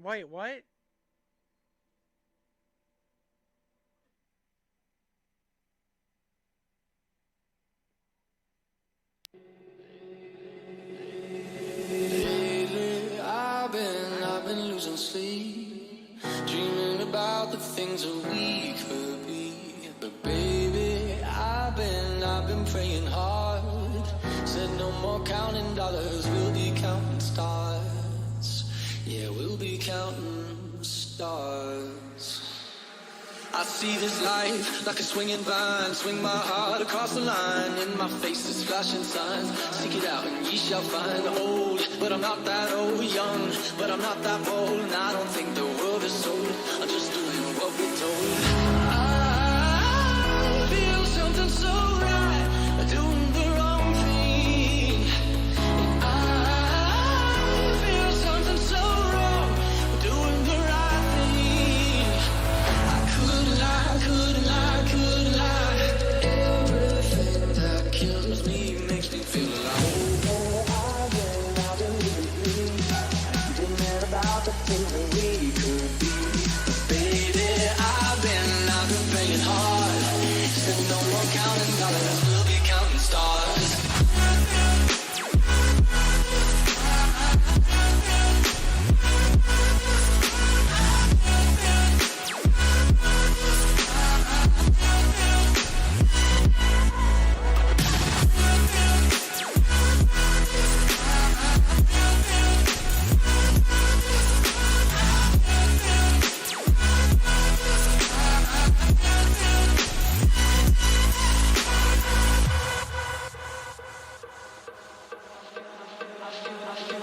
Wait, what? Lately, I've been losing sleep, dreaming about the things that we could be. But baby, I've been praying hard. Said no more counting dollars, we'll be counting stars. Yeah, we'll be counting stars. I see this life like a swinging vine. Swing my heart across the line. In my face is flashing signs. Seek it out and ye shall find. Old, but I'm not that old. Young, but I'm not that bold. And I don't think the world is sold. I'm just doing what we're told. I feel something so right. Doing the wrong thing. I feel something so wrong. Doing the right thing. Couldn't lie. Everything that kills me makes me feel alive. I've been living dreaming about the things that we could be. Baby, I've been praying hard. Said no more counting dollars, we'll be counting stars.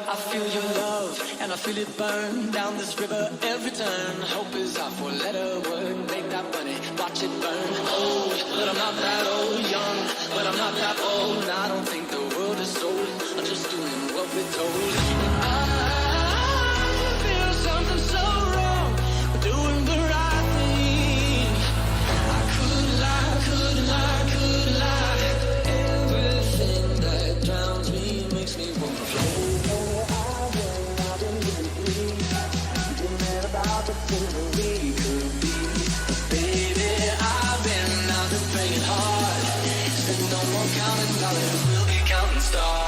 I feel your love, and I feel it burn down this river every turn. Hope is our four-letter word. Make that money, watch it burn. Old, but I'm not that old. Young, but I'm not that old. And I don't think the world is sold. I'm just doing what we're told. I feel something so wrong. We're doing the right thing. I couldn't lie. Everything that drowns me makes me want to float. About the things that we could be. Baby, I've been praying hard. Said no more counting dollars, we'll be counting stars.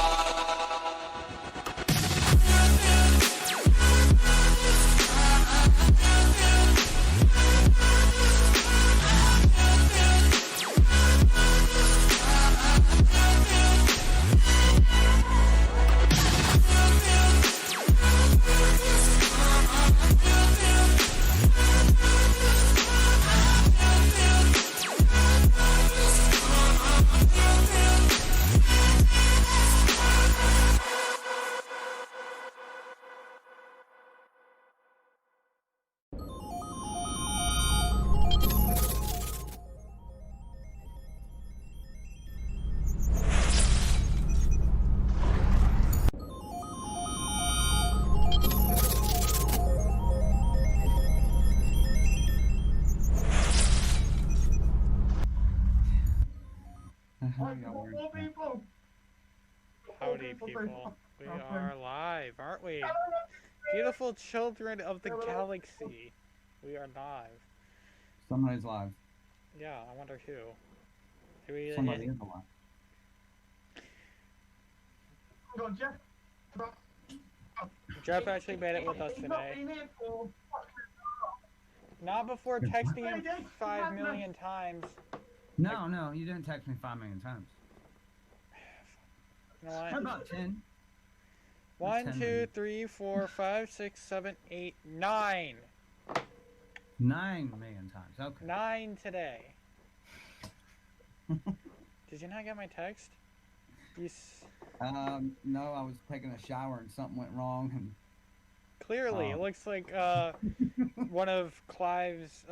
Howdy, people. We are live, aren't we? Beautiful children of the galaxy. We are live. Somebody's live. Yeah, I wonder who. Somebody is alive. Jeff actually made it with us today. Not before texting him 5 million times. No, you didn't text me 5 million times. You know what? How about 10? 1, 2, 3, 4, 5, 6, 7, 8, 9. 9 million times. Okay. 9 today. Did you not get my text? No, I was taking a shower and something went wrong and Clearly, it looks like one of Clive's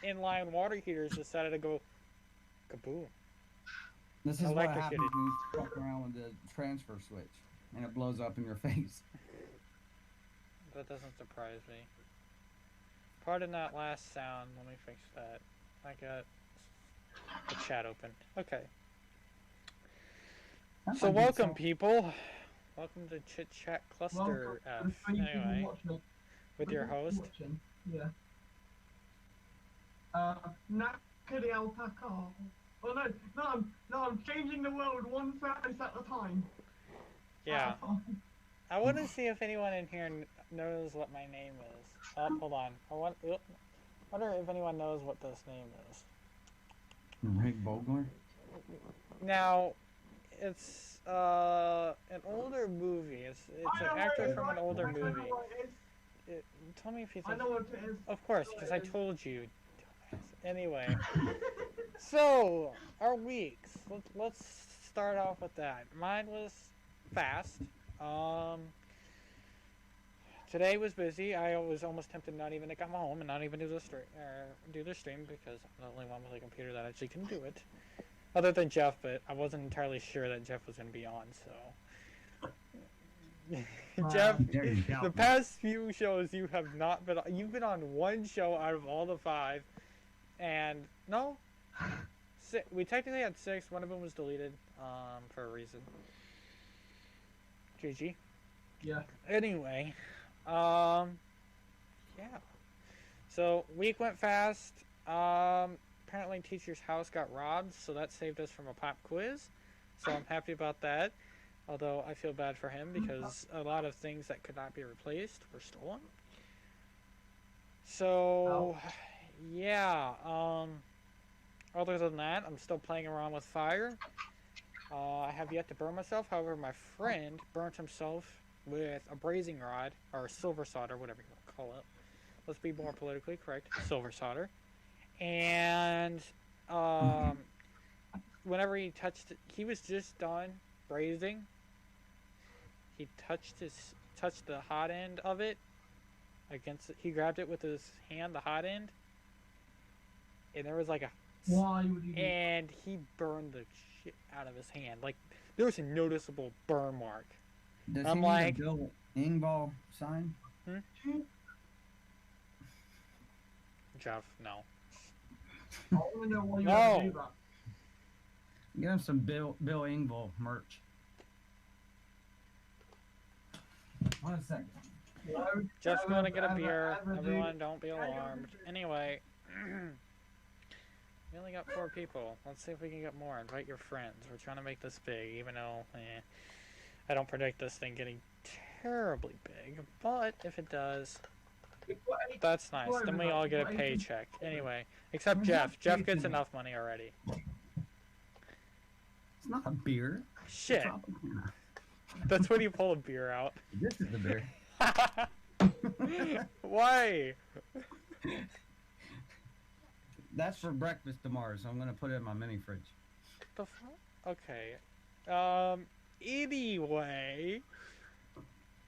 inline water heaters decided to go kaboom. this is what happens when you fuck around with the transfer switch and it blows up in your face. That doesn't surprise me. Pardon that last sound. Let me fix that. I got the chat open. Okay. So welcome, people. Welcome to Chit Chat Cluster F. Anyway, with your host. Watching. Yeah. Knackered alpaca. Oh no, I'm changing the world one sentence at a time. Yeah. I want to see if anyone in here knows what my name is. Oh, hold on. I wonder if anyone knows what this name is. Rick Bogler? Now, it's an older movie. It's an actor from an older movie. Tell me if you think. I know what it is. Of course, because I told you. Anyway, so our weeks. Let's start off with that. Mine was fast. Today was busy. I was almost tempted not even to come home and not even do the stream because I'm the only one with a computer that actually can do it. Other than Jeff, but I wasn't entirely sure that Jeff was going to be on, so. Jeff, the past few shows you have not been on. You've been on one show out of all the 5, and no, we technically had 6. One of them was deleted, for a reason. GG. Yeah. Anyway, yeah. So week went fast. Apparently teacher's house got robbed, so that saved us from a pop quiz. So I'm happy about that. Although I feel bad for him because a lot of things that could not be replaced were stolen. So, yeah. Other than that, I'm still playing around with fire. I have yet to burn myself. However, my friend burnt himself with a brazing rod, or silver solder, whatever you want to call it. Let's be more politically correct. Silver solder. And whenever he touched it, he was just done brazing. He touched the hot end of it against it. He grabbed it with his hand, the hot end, and there was like a. Why would you? And he burned the shit out of his hand. Like there was a noticeable burn mark. Does I'm he like, need a Bill Engvall sign? Jeff, no. I want to know why you No. have to do that. Get him some Bill Engvall merch. 1 second. Jeff's going to get a beer. Everyone, don't be alarmed. Anyway, we only got 4 people. Let's see if we can get more. Invite your friends. We're trying to make this big, even though I don't predict this thing getting terribly big. But if it does, that's nice. Then we all get a paycheck. Anyway, except Jeff. Jeff gets enough money already. It's not a beer. Shit. That's when you pull a beer out. This is the beer. Why? That's for breakfast tomorrow, so I'm gonna put it in my mini fridge. The fuck? Okay. Anyway.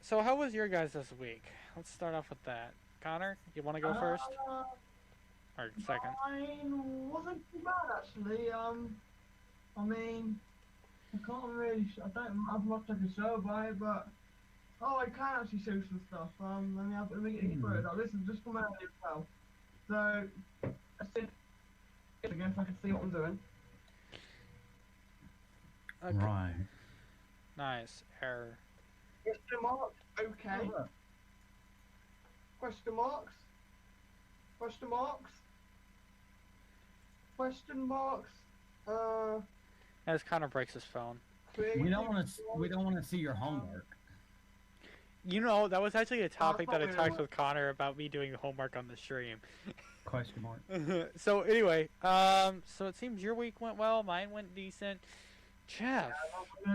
So how was your guys this week? Let's start off with that. Connor, you want to go first? Or second? Mine wasn't too bad actually. I mean, I can't really. I don't have much I can show about it, but I can actually show some stuff. Let me get you through it. This is just from earlier as well. So, I guess I can see what I'm doing. Okay. Right. Nice. Error. Question marks. Okay. Question marks. Question marks. Question marks. As Connor breaks his phone. We don't want to see your homework. You know, that was actually a topic that I talked with Connor about me doing homework on the stream. Question mark. So anyway, so it seems your week went well. Mine went decent. Jeff,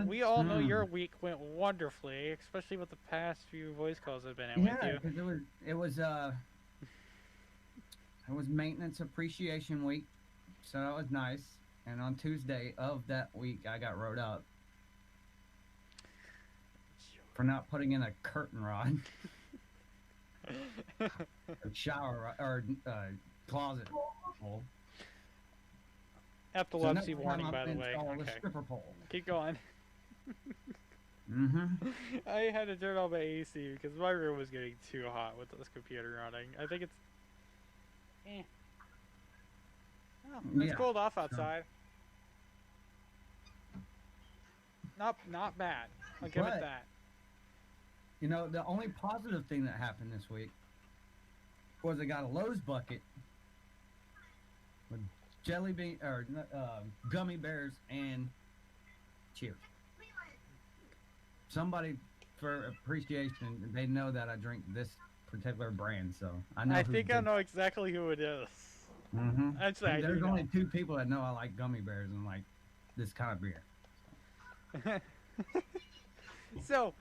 we all know your week went wonderfully, especially with the past few voice calls I've been in with you. Because it was maintenance appreciation week, so that was nice. And on Tuesday of that week, I got wrote up for not putting in a curtain rod, or shower or closet hole. Epilepsy warning, by the way. Okay. Keep going. I had to turn on my AC because my room was getting too hot with this computer running. I think it's. Oh, it's cooled off outside. Not bad. I'll give it that. You know, the only positive thing that happened this week was I got a Lowe's bucket with jelly bean or gummy bears and Cheers. Somebody for appreciation, they know that I drink this particular brand, so I know. I think I know exactly who it is. Mm-hmm. Actually, I There's do only know. 2 people that know I like gummy bears and like this kind of beer. So,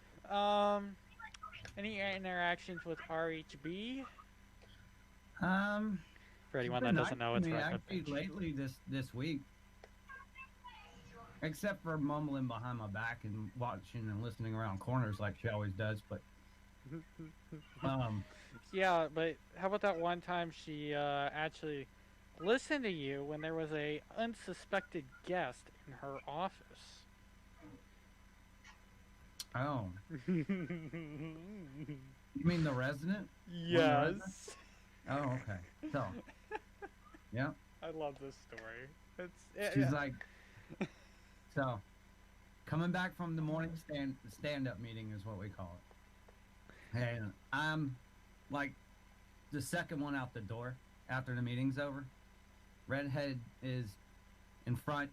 any interactions with RHB? For anyone that doesn't know, it's Rapid actually Pitch. lately this week, except for mumbling behind my back and watching and listening around corners like she always does. But Yeah, but how about that one time she actually listened to you when there was a unsuspected guest in her office? oh, you mean the resident? Yes. Oh, okay. So, yeah. I love this story. She's like, so, coming back from the morning stand-up meeting is what we call it. And I'm like the second one out the door after the meeting's over. Redhead is in front.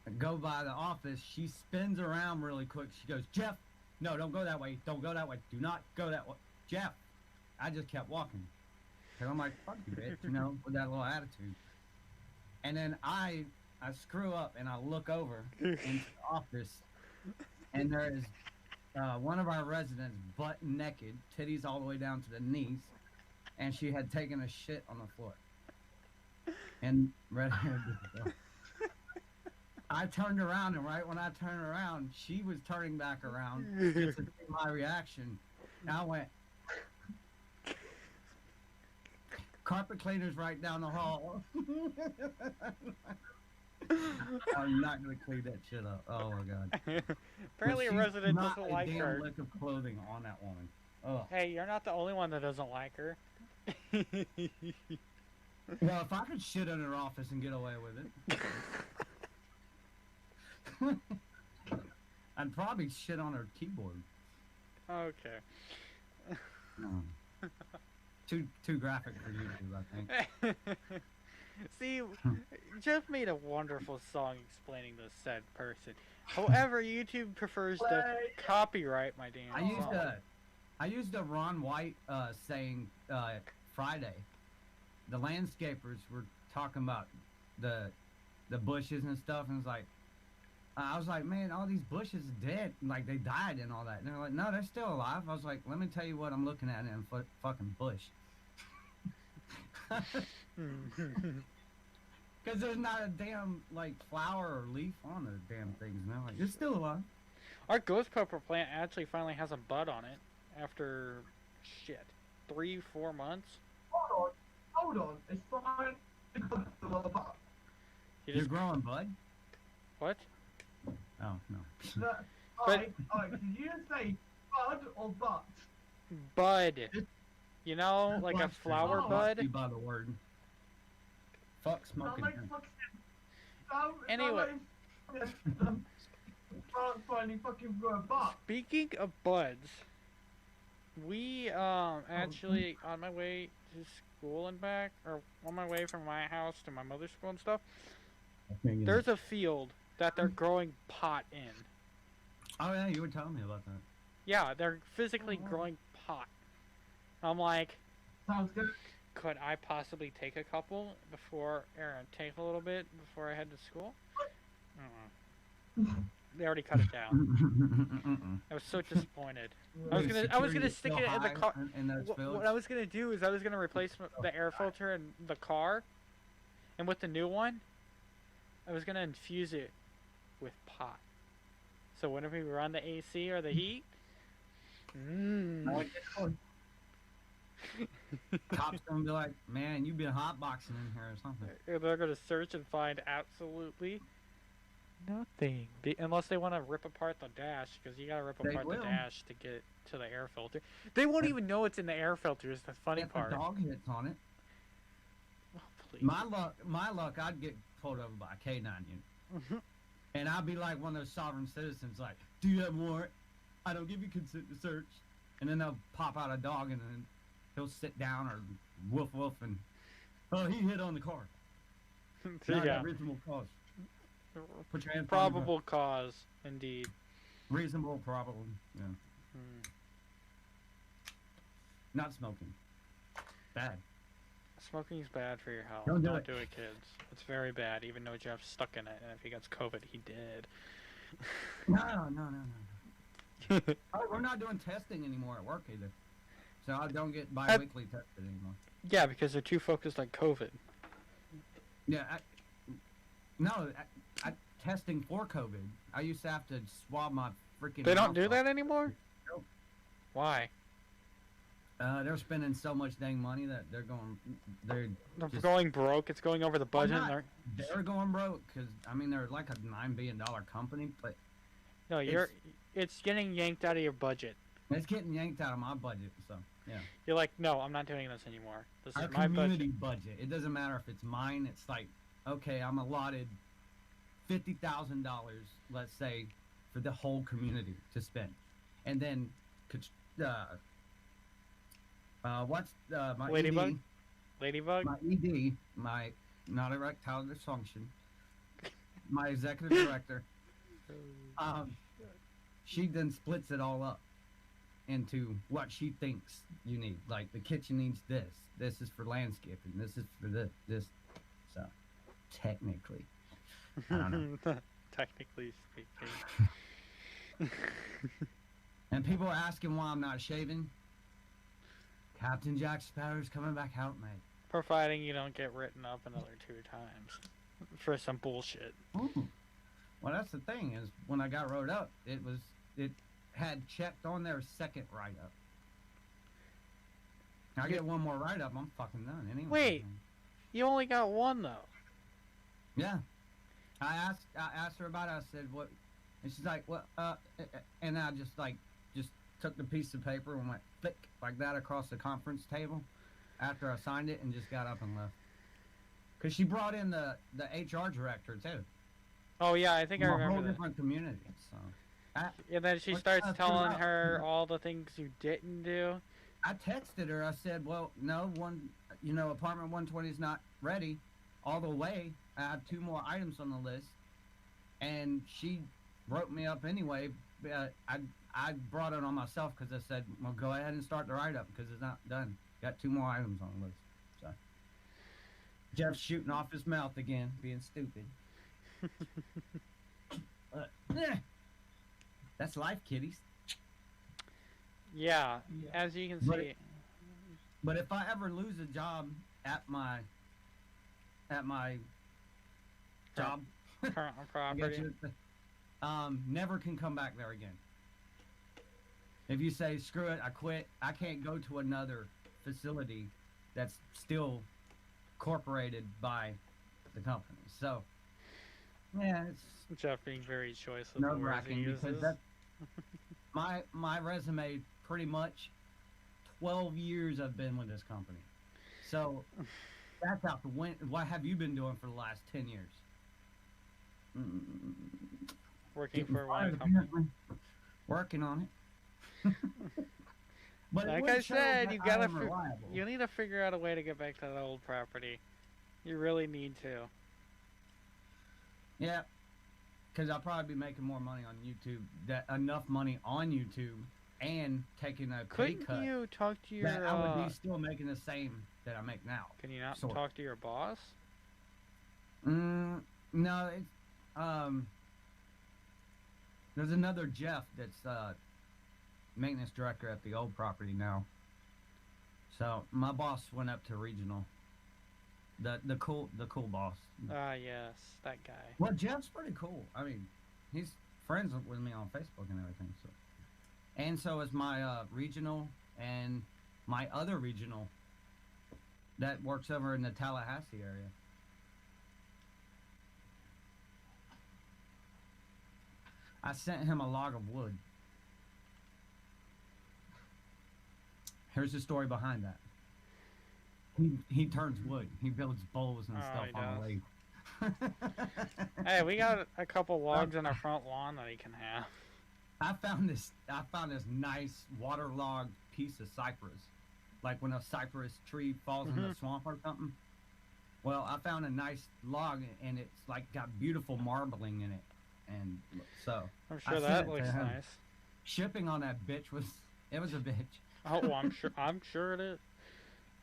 I go by the office. She spins around really quick. She goes, Jeff, no, don't go that way. Don't go that way. Do not go that way. Jeff. I just kept walking. And I'm like, fuck you, bitch, you know, with that little attitude. And then I screw up and I look over into the office, and there is one of our residents butt naked, titties all the way down to the knees, and she had taken a shit on the floor. And Redhead, I turned around, and right when I turned around, she was turning back around just to see my reaction. And I went, carpet cleaners right down the hall. I'm not gonna clean that shit up. Oh my god. Apparently, a resident doesn't like Not a her. damn lick of clothing on that woman. Oh. Hey, you're not the only one that doesn't like her. Well, if I could shit in her office and get away with it, I'd probably shit on her keyboard. Okay. Too graphic for YouTube, I think. See, Jeff made a wonderful song explaining the said person. However, YouTube prefers to copyright my damn song. I used a Ron White saying Friday. The landscapers were talking about the bushes and stuff, and it's like, I was like, man, all these bushes are dead, like they died and all that. And they're like, no, they're still alive. I was like, let me tell you what I'm looking at in a fucking bush. Because there's not a damn like flower or leaf on the damn things. And they're like, it's still alive. Our ghost pepper plant actually finally has a bud on it after 3-4 months. Hold on, it's fine. You're growing bud? What? Oh no. Alright, did you say bud or butt? Bud. You know, like a flower bud? You by the word. Fuck smoking. Anyway. Speaking of buds, we actually on my way to school and back, or on my way from my house to my mother's school and stuff, there's a field that they're growing pot in. Oh yeah, you were telling me about that. Yeah, they're physically growing pot. I'm like, sounds good. Could I possibly take a couple take a little bit before I head to school? They already cut it down. I was so disappointed. I was gonna stick it in the car. What I was gonna do is I was gonna replace the air filter in the car, and with the new one, I was gonna infuse it with pot. So whenever we run the AC or the heat, Cops gonna be like, man, you've been hotboxing in here or something. They're gonna search and find absolutely nothing. Unless they want to rip apart the dash, because you gotta rip apart the dash to get to the air filter. They won't even know it's in the air filter. Is the funny part. The dog hits on it. Oh, please. My luck, I'd get pulled over by a K9 unit, and I'd be like one of those sovereign citizens, like, do you have a warrant? I don't give you consent to search. And then they'll pop out a dog and then he'll sit down or woof woof and oh, he hit on the car. Not Yeah. a reasonable cause. Put your hands on the Probable cause, indeed. reasonable probable. Yeah. Hmm. Not smoking. Bad. Smoking's bad for your health. Don't do Don't it. do it, kids. It's very bad, even though Jeff's stuck in it, and if he gets COVID, he did. No. Oh, we're not doing testing anymore at work either. So I don't get bi-weekly tested anymore. Yeah, because they're too focused on COVID. Yeah, I testing for COVID. I used to have to swab my freaking. They don't mouth do off. that anymore? Nope. Why? They're spending so much dang money that they're They're just- going broke. It's going over the budget. not. And they're going broke because I mean they're like a $9 billion company, but no, it's getting yanked out of your budget. it's getting yanked out of my budget. So yeah, You're like, no, I'm not doing this anymore. This our is my community budget. budget. It doesn't matter if it's mine. It's like, okay, I'm allotted $50,000, let's say, for the whole community to spend, and then what's my Ladybug? ED, Ladybug? my ED, my not erectile dysfunction, my executive director. She then splits it all up into what she thinks you need. Like the kitchen needs this. This is for landscaping. This is for this. So technically, I don't know. Technically speaking. And people are asking why I'm not shaving. Captain Jack Sparrow's coming back out, mate. Providing you don't get written up another 2 times for some bullshit. Ooh. Well, that's the thing is when I got wrote up, it had checked on their second write up. I get one more write up, I'm fucking done anyway. Wait. You only got one though. Yeah. I asked her about it. I said what, and she's like, what? And I just took the piece of paper and went flick like that across the conference table after I signed it and just got up and left. Cause she brought in the HR director too. Oh yeah, I think I From a remember whole that. different community. So. And then she What starts kind of telling threw her out? all the things you didn't do. I texted her. I said, "Well, no, apartment 120 is not ready all the way. I have 2 more items on the list." And she wrote me up anyway. I brought it on myself because I said, "Well, go ahead and start the write-up because it's not done. Got 2 more items on the list." So Jeff's shooting off his mouth again, being stupid. That's life, kiddies. Yeah, Yeah. as you can But see. But if I ever lose a job at my job, Current I guess property. you would say, never can come back there again. If you say screw it, I quit, I can't go to another facility that's still incorporated by the company. So yeah, it's Jeff being very choice with the words he nerve-wracking because uses. that my resume pretty much 12 years I've been with this company. So that's out the window. What have you been doing for the last 10 years? Working Getting for one fired, company. apparently. Working on it. But it Like would I show said, that you I gotta am reliable. you need to figure out a way to get back to that old property. You really need to. Yeah, because I'll probably be making more money on YouTube. Enough money on YouTube and taking a pay Couldn't cut you talk to your? that I would be still making the same that I make now. Can you not sort of. talk to your boss? No, it's there's another Jeff that's maintenance director at the old property now. So my boss went up to regional. The cool boss. Ah, yes, that guy. Well, Jeff's pretty cool. I mean, he's friends with me on Facebook and everything. So, and so is my regional and my other regional that works over in the Tallahassee area. I sent him a log of wood. Here's the story behind that. He turns wood. He builds bowls and Oh, stuff he on the lake. Hey, we got a couple logs on our front lawn that he can have. I found this nice waterlogged piece of cypress like when a cypress tree falls in the swamp or something. Well, I found a nice log, and it's like got beautiful marbling in it, and so I'm I sure sent that it to looks him. nice. Shipping on that bitch was a bitch. Oh, well, I'm sure. I'm sure it is.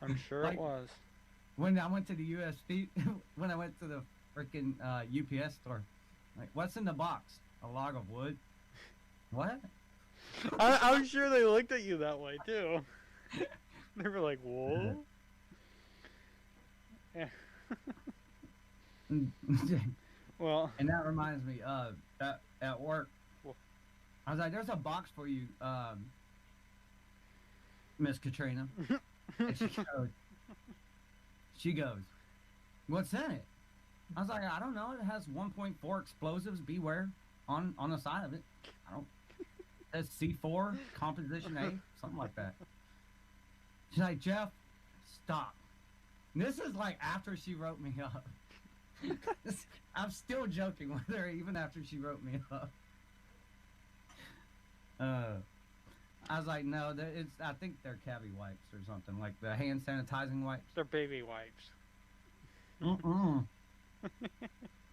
I'm sure Like, it was. when I went to the USP, when I went to the freaking UPS store, like, what's in the box? A log of wood? What? I'm sure they looked at you that way too. They were like, "Whoa." Yeah. Well. And that reminds me, at work, Well, I was like, "There's a box for you, Miss Katrina." And she goes, "What's in it?" I was like, "I don't know. It has 1.4 explosives. Beware on the side of it. I don't. It says C4 composition A, something like that." She's like, "Jeff, stop." And this is like after she wrote me up. I'm still joking with her even after she wrote me up. I was like, "No, it's. I think they're cavi wipes or something, like the hand sanitizing wipes." They're baby wipes. Mm-mm.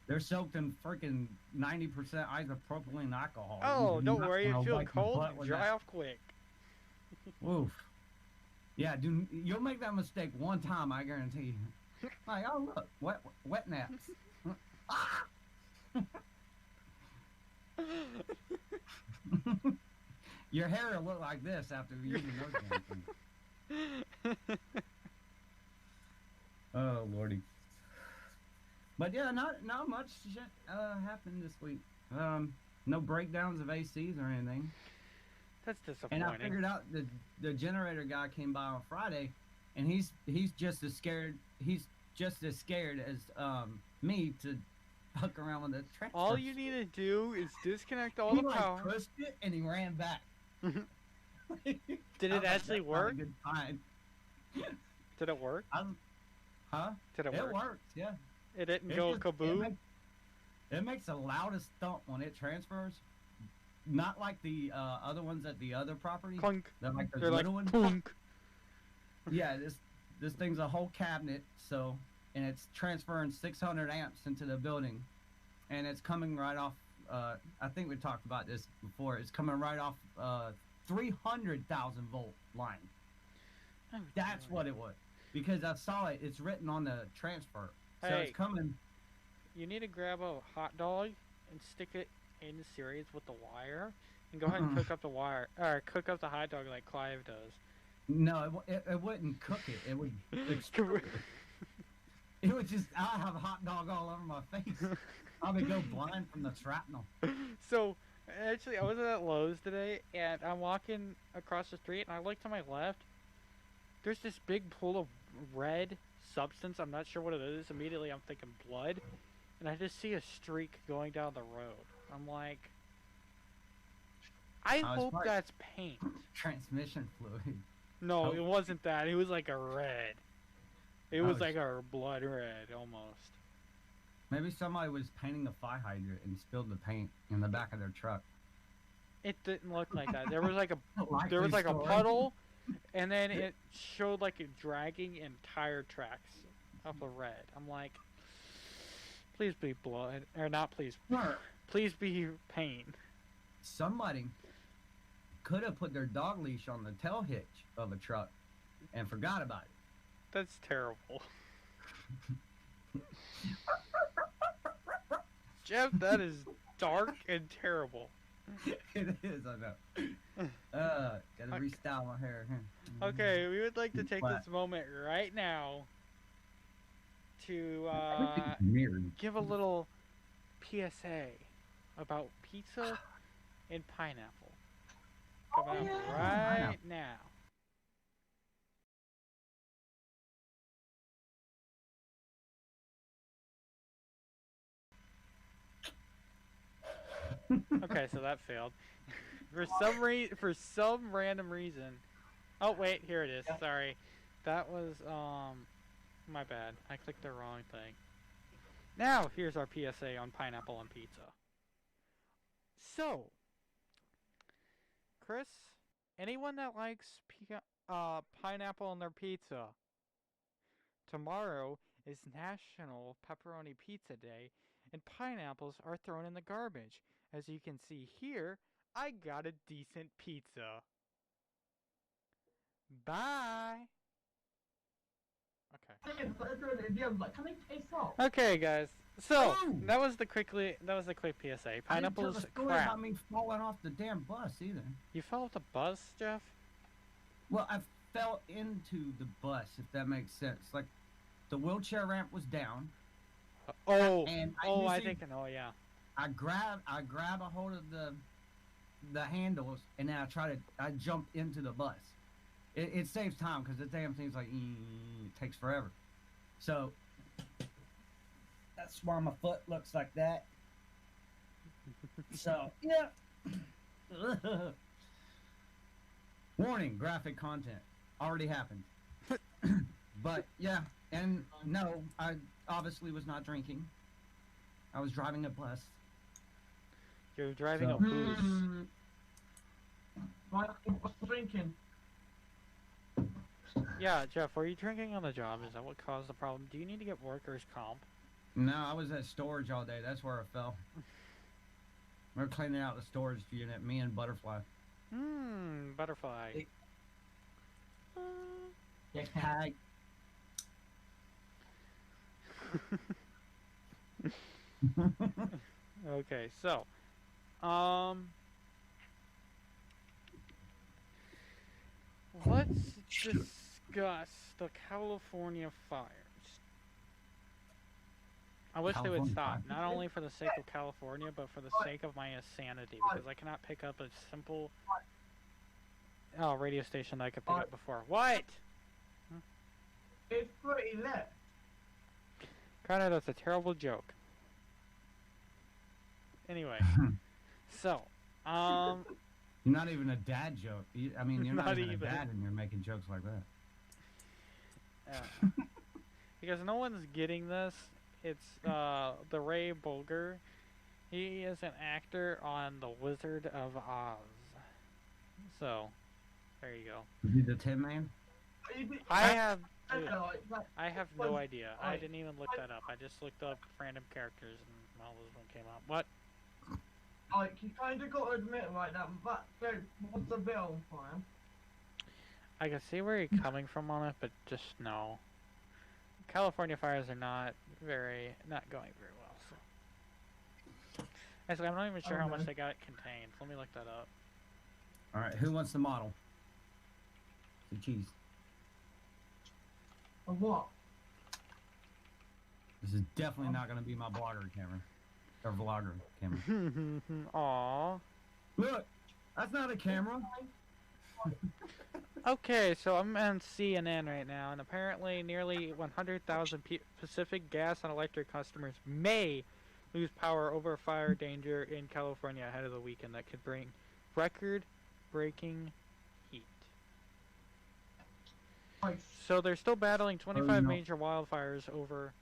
They're soaked in freaking 90% isopropylene alcohol. Oh, You don't not worry. wanna It feels wipe your cold butt and with dry that. off quick. Oof. Yeah, dude, you'll make that mistake one time, I guarantee you. Like, oh look, wet naps. Ah! Your hair will look like this after using those damn things. Oh lordy. But yeah, not much shit happened this week. No breakdowns of ACs or anything. That's And I disappointing. figured out the generator guy came by on Friday, and he's just as scared. He's just as scared as me to fuck around with the transfer. All you need to do is disconnect all He the like power. pushed it and he ran back. Did I it was like, actually "That's not a work? good sign." Did it work? Huh? Did it It work? works, yeah. It didn't It go just- kaboom? It makes the loudest thump when it transfers. Not like the other ones at the other property. Clunk. They're like those They're like little ones. clunk. Yeah, this thing's a whole cabinet, so, and it's transferring 600 amps into the building, and it's coming right off. I think we talked about this before. It's coming right off 300,000 volt line. Oh, That's boy. what it was, because I saw it. It's written on the transfer, so Hey. it's coming. You need to grab a hot dog and stick it in the series with the wire, and go ahead and cook up the wire, or cook up the hot dog like Clive does. No, it wouldn't cook it. It would explode. It would just. I'll have a hot dog all over my face. I would go blind from the shrapnel. So, actually, I was at Lowe's today, and I'm walking across the street, and I look to my left. There's this big pool of red substance. I'm not sure what it is. Immediately, I'm thinking blood, and I just see a streak going down the road. I'm like, I it's hope probably- that's paint. Transmission fluid. No, Oh. it wasn't that. It was like a red. It was Oh, like a blood red, almost. Maybe somebody was painting a fire hydrant and spilled the paint in the back of their truck. It didn't look like that. There was like a Likely a story. puddle, and then it showed like it dragging in tire tracks of the red. I'm like, please be blood, or not please, Sure. please be paint. Somebody could have put their dog leash on the tail hitch of a truck and forgot about it. That's terrible. Jeff, that is dark and terrible. It is, I know. Gotta Okay. restyle my hair. Okay, we would like to take What? this moment right now to Everything's weird. give a little PSA about pizza and pineapple. Coming up right Pineapple. now. Okay, so that failed. For some random reason. Oh wait, here it is. Sorry. That was my bad. I clicked the wrong thing. Now, here's our PSA on pineapple on pizza. So, Chris, anyone that likes pineapple on their pizza. Tomorrow is National Pepperoni Pizza Day, and pineapples are thrown in the garbage. As you can see here, I got a decent pizza. Bye. Okay. Can they taste salt? Okay, guys. So Oh! that was the quick PSA. I didn't tell Pineapples the story crap. about me falling off the damn bus either. You fell off the bus, Jeff? Well, I fell into the bus, if that makes sense. Like, the wheelchair ramp was down. And Yeah. I grab a hold of the handles, and then I jumped into the bus. It saves time because the damn thing's like it takes forever. So that's why my foot looks like that. So yeah. Warning: graphic content already happened. But yeah, and no, I obviously was not drinking. I was driving a bus. You're driving So- a boost. Right, what's drinking? Yeah, Jeff, were you drinking on the job? Is that what caused the problem? Do you need to get workers' comp? No, I was at storage all day. That's where I fell. We were cleaning out the storage unit, me and Butterfly. Butterfly. Hi. Okay, so, let's discuss the California fires. I wish they would California stop, fires? not only for the sake of California, but for the sake of my insanity, because I cannot pick up a simple radio station that I could pick up before. What? It's pretty lit. Connor, that's a terrible joke. Anyway, so, You're not even a dad joke. I mean, you're not, Not even even. a dad and you're making jokes like that. because no one's getting this, it's the Ray Bolger. He is an actor on The Wizard of Oz. So, there you go. Is he the Tin Man? I have Like, no idea. I didn't even look that up. I just looked up random characters and all this one came up. What? Like, you kind of got to admit, right, that dude was a bit on fire. I can see where you're coming from on it, but just no. California fires are not going very well. So, actually, I'm not even sure how much they got contained. Let me look that up. All right, who wants the model? The cheese. Of what? This is definitely not going to be my blogger camera. Or vlogger camera. Aww. Look, that's not a camera. Okay, so I'm on CNN right now, and apparently nearly 100,000 Pacific Gas and Electric customers may lose power over fire danger in California ahead of the weekend that could bring record-breaking heat. Like, So they're still battling 25 no. major wildfires over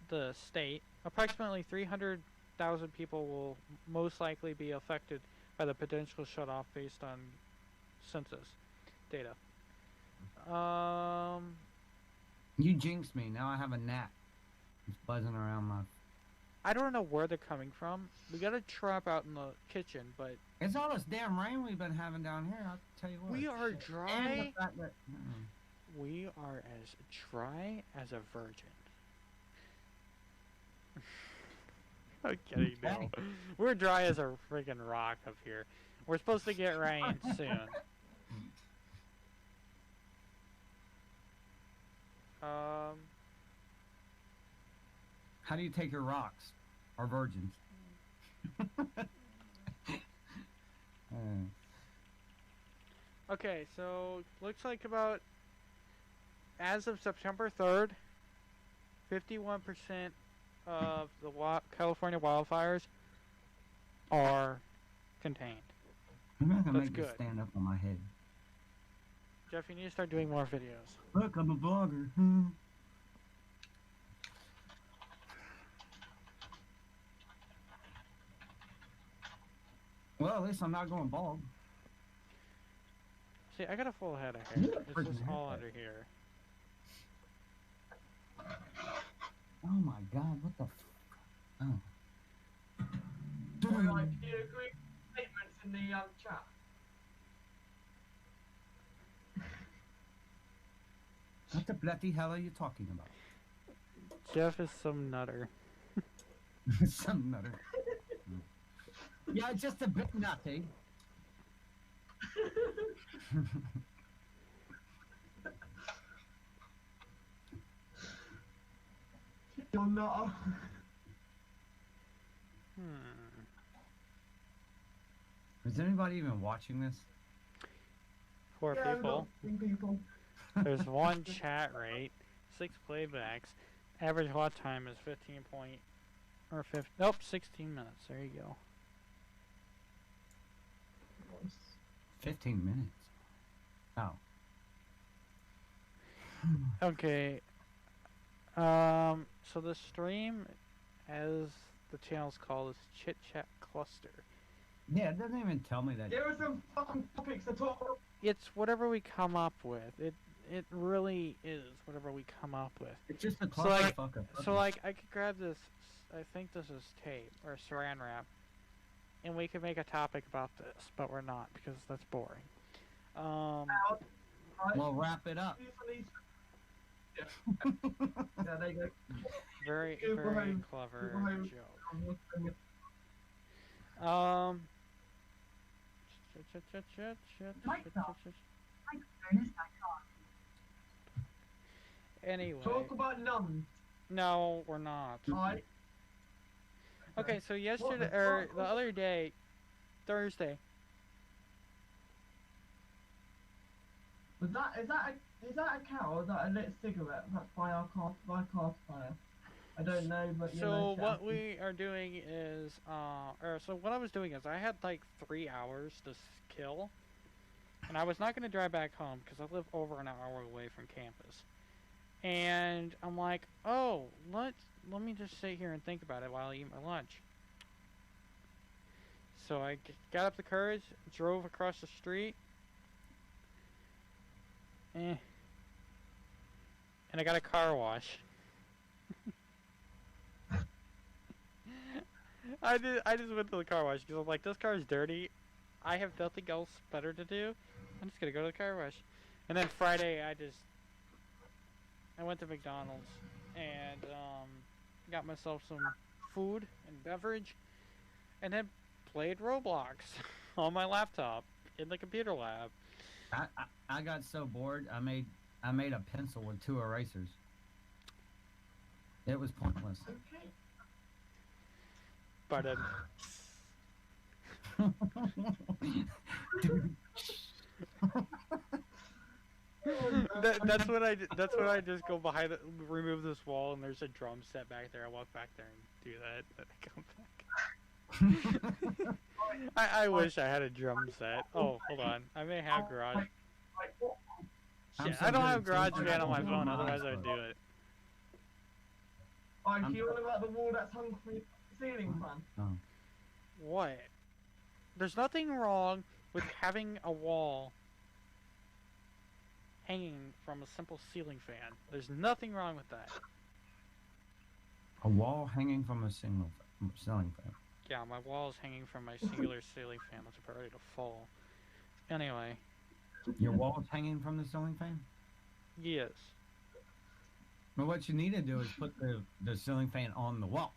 the state. Approximately 300,000 people will most likely be affected by the potential shutoff based on census data. You jinxed me. Now I have a gnat. It's buzzing around my... I don't know where they're coming from. We got a trap out in the kitchen, but It's all this damn rain we've been having down here. I'll tell you what. we are And dry. the fact that... We are as dry as a virgin. I'm kidding, no. Okay. We're dry as a freaking rock up here. We're supposed to get rain soon. How do you take your rocks? Or virgins? Okay, so looks like about as of September 3rd, 51% of the California wildfires are contained. I'm not gonna That's make this good. stand up on my head. Jeff, you need to start doing more videos. Look, I'm a vlogger. Well, at least I'm not going bald. See, I got a full head of hair. It's Freaking just all haircut. under here. Oh my god, what the oh. Alright, can you agree with statements in the chat? What the bloody hell are you talking about? Jeff is some nutter. Some nutter. Yeah, just a bit nutty. You're not. Is anybody even watching this? 4 Yeah, people. people. There's 1 chat rate, 6 playbacks. Average watch time is 15 point or 15. Nope, 16 minutes. There you go. 15 minutes. Oh. Okay. So the stream, as the channel's called, is Chit Chat Cluster. Yeah, it doesn't even tell me that. Give us some fucking topics to talk about. It's whatever we come up with. It really is whatever we come up with. It's just a So like, clusterfuck of so like, I could grab this. I think this is tape or saran wrap, and we could make a topic about this, but we're not because that's boring. Well, wrap it up. Yeah, there you go. Very, Super very home. clever Super home. joke. Anyway, Talk about nuns. no, we're not. Right? Okay, so yesterday the or fuck? the other day, Thursday. Is that a cow or is that a lit cigarette? That's by our car fire. I don't know, but So what we are doing is, so what I was doing is I had like 3 hours to kill, and I was not going to drive back home because I live over an hour away from campus. And I'm like, oh, let me just sit here and think about it while I eat my lunch. So I got up the courage, drove across the street, and I got a car wash. I just went to the car wash because I'm like, this car is dirty. I have nothing else better to do. I'm just gonna go to the car wash. And then Friday, I went to McDonald's and got myself some food and beverage, and then played Roblox on my laptop in the computer lab. I got so bored. I made a pencil with 2 erasers. It was pointless. Okay. But that's what I just go behind, remove this wall, and there's a drum set back there. I walk back there and do that. Then I come back. I wish I had a drum set. Oh, hold on. I may have Garage. Shit, so I don't good have at Tuesday. GarageBand on my I don't phone, know otherwise how to I'd do it. Alright, do you want about the wall that's hung from the ceiling fan? Oh. What? There's nothing wrong with having a wall hanging from a simple ceiling fan. There's nothing wrong with that. A wall hanging from a ceiling fan. Yeah, my wall is hanging from my singular ceiling fan that's about ready to fall. Anyway, Your wall is hanging from the ceiling fan? yes. Well, what you need to do is put the ceiling fan on the wall.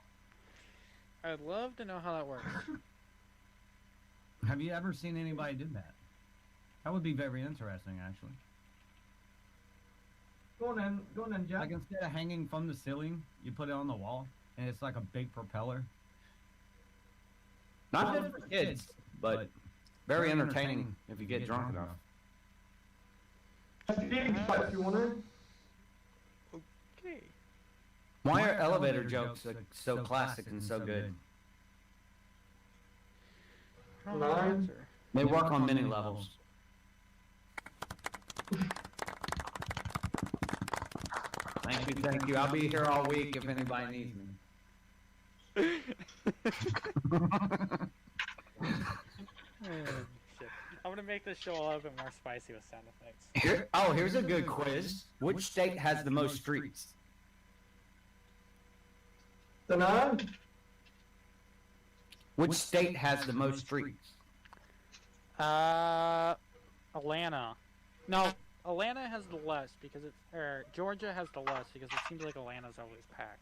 I'd love to know how that works. Have you ever seen anybody do that? That would be very interesting, actually. Go on then, Jack. Like, instead of hanging from the ceiling, you put it on the wall, and it's like a big propeller. Not good for kids, but very entertaining if you get drunk enough. If you want to. Okay. Why are elevator jokes so classic and so good? I don't know the answer. They work on many levels. Thank you. I'll be here all week if anybody needs me. Oh, shit. I'm gonna make this show a little bit more spicy with sound effects. Here's a good quiz. Which state has the most streets? Dunno. Which state has the most streets? Atlanta. No, Atlanta has the less because it's, or Georgia has the less because it seems like Atlanta's always packed.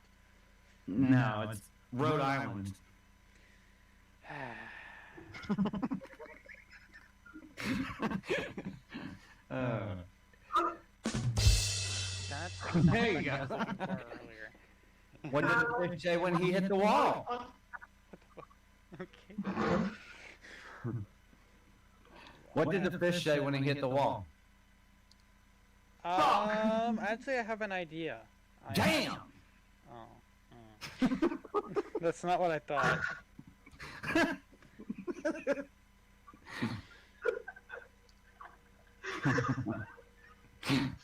No, it's Rhode Island. That's There you go. earlier. What did the fish say when he hit the wall? Okay. What did the fish say when he hit the wall? I'd say I have an idea. Damn! That's not what I thought.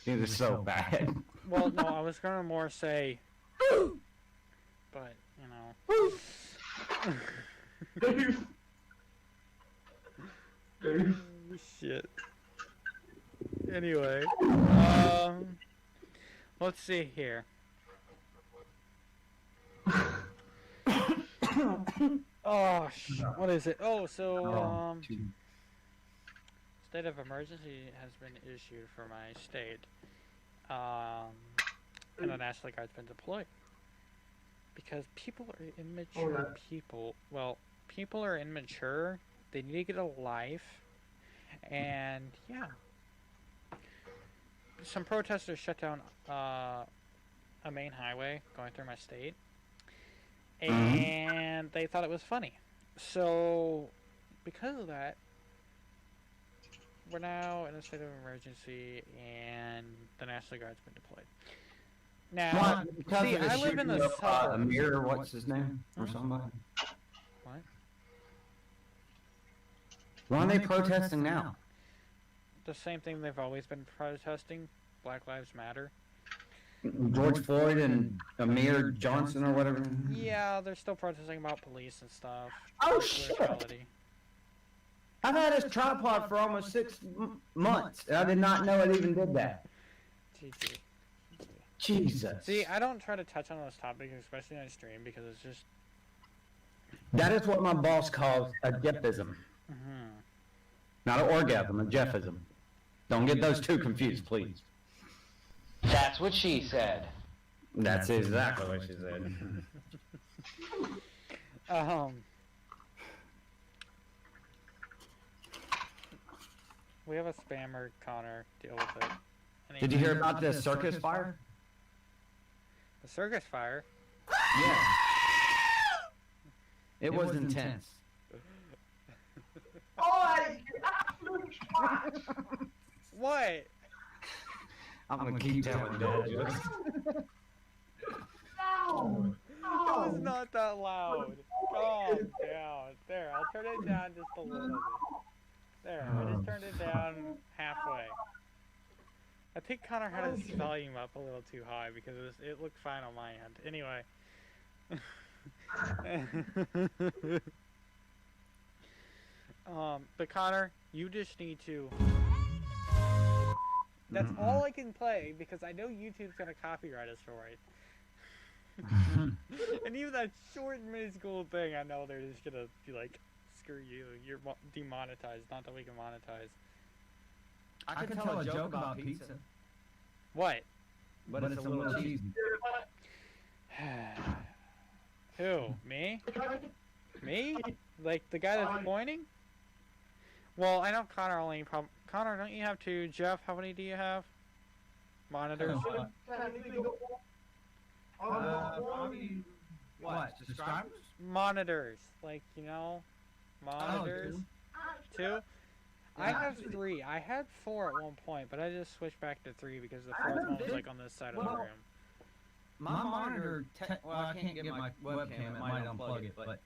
It was so bad. Well, no, I was gonna more say, but shit. Anyway, let's see here. Oh, what is it? Oh, so, state of emergency has been issued for my state. And the National Guard's been deployed. Because people are immature people. Well, people are immature. They need to get a life. And, yeah. Some protesters shut down a main highway going through my state. And they thought it was funny. So, because of that, we're now in a state of emergency, and the National Guard's been deployed. Now, see, I live in the suburbs. Amir, what's his name? Or somebody? What? Why are they protesting now? The same thing they've always been protesting. Black Lives Matter. George Floyd and Amir Johnson or whatever? Yeah, they're still protesting about police and stuff. Oh, shit! Brutality. I've had this tripod for almost 6 months, and I did not know it even did that. GG. Jesus. See, I don't try to touch on those topics, especially on stream, because it's just... That is what my boss calls a Jeffism. Not an orgasm, a Jeffism. Don't get those two confused, please. That's what she said. That's exactly what she said. We have a spammer, Connor. Deal with it. Did you hear about the circus fire? The circus fire? Yeah. It was intense. Oi! You absolute twat! What? I'm gonna keep telling dad jokes. No! It was not that loud. Calm down. There, I'll turn it down just a little bit. There, I just turned it down halfway. I think Connor had his volume up a little too high because it looked fine on my end. Anyway. But Connor, you just need to... That's all I can play because I know YouTube's gonna copyright us for it. And even that short minuscule thing, I know they're just gonna be like, screw you, you're demonetized, not that we can monetize. I could tell a joke about pizza. What? But it's a little cheesy. Who? Me? Me? Like the guy that's pointing? Well, I know Connor only Connor, don't you have two? Jeff, how many do you have? Monitors? What? Subscribers? Monitors. Like, you know, monitors. Two? I have 3. I had 4 at one point, but I just switched back to 3 because the 4th one was like on this side of the room. My monitor, well, I can't get my webcam, it might unplug it, but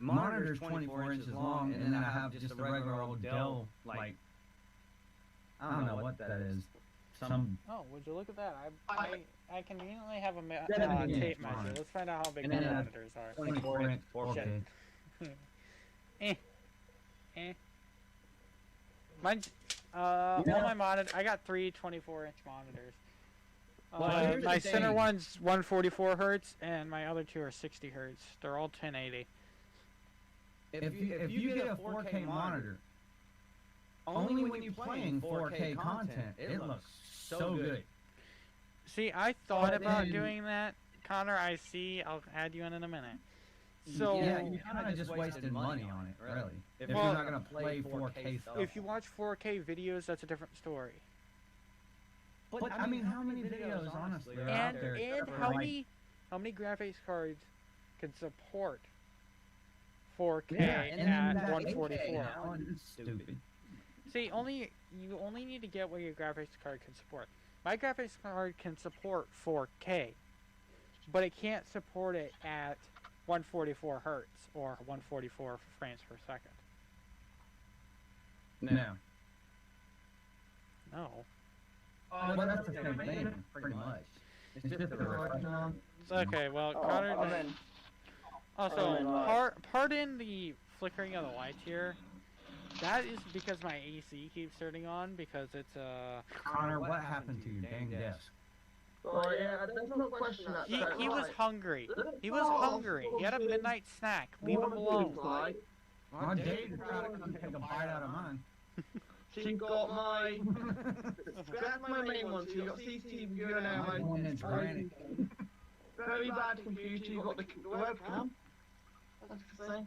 monitor's 24 inches long, and then I have just a regular old Dell, like, I don't know what that is. Some. Oh, would you look at that? I conveniently have a tape measure. Let's find out how big And my then monitors are. 24 inch 4K. Eh. Mine's, all my monitor, I got three 24-inch monitors. Well, here's My the center thing. one's 144 hertz, and my other two are 60 hertz. They're all 1080. If you get a 4K monitor, only when you're playing 4K content, it looks so good. See, I thought But about then- doing that, Connor. I see. I'll add you in a minute. So, yeah, you're kind of just wasting money on it, really. If Well, you're not gonna play 4K stuff. if you watch 4K videos, that's a different story. But I mean, how many videos, honestly, are out And there? and that are how like- many graphics cards can support 4K Yeah, and then at that 144? 8K now, and it's stupid. See, you only need to get what your graphics card can support. My graphics card can support 4K, but it can't support it at 144 hertz or 144 frames per second. No. No. Well, that's the same thing, pretty much. It's just a refresh. It's okay. Well, Connor. Also, pardon the flickering of the lights here. That is because my AC keeps turning on because it's Connor, what happened to your dang desk? Oh yeah, there's no question that. he was hungry. He was hungry. He had a midnight snack. Leave him alone. Well, Dave tried to come take a bite out of mine. She got my. That's my main one. So you got CCTV viewing now. My one is granite. Very bad computer. You got the webcam. That's the thing.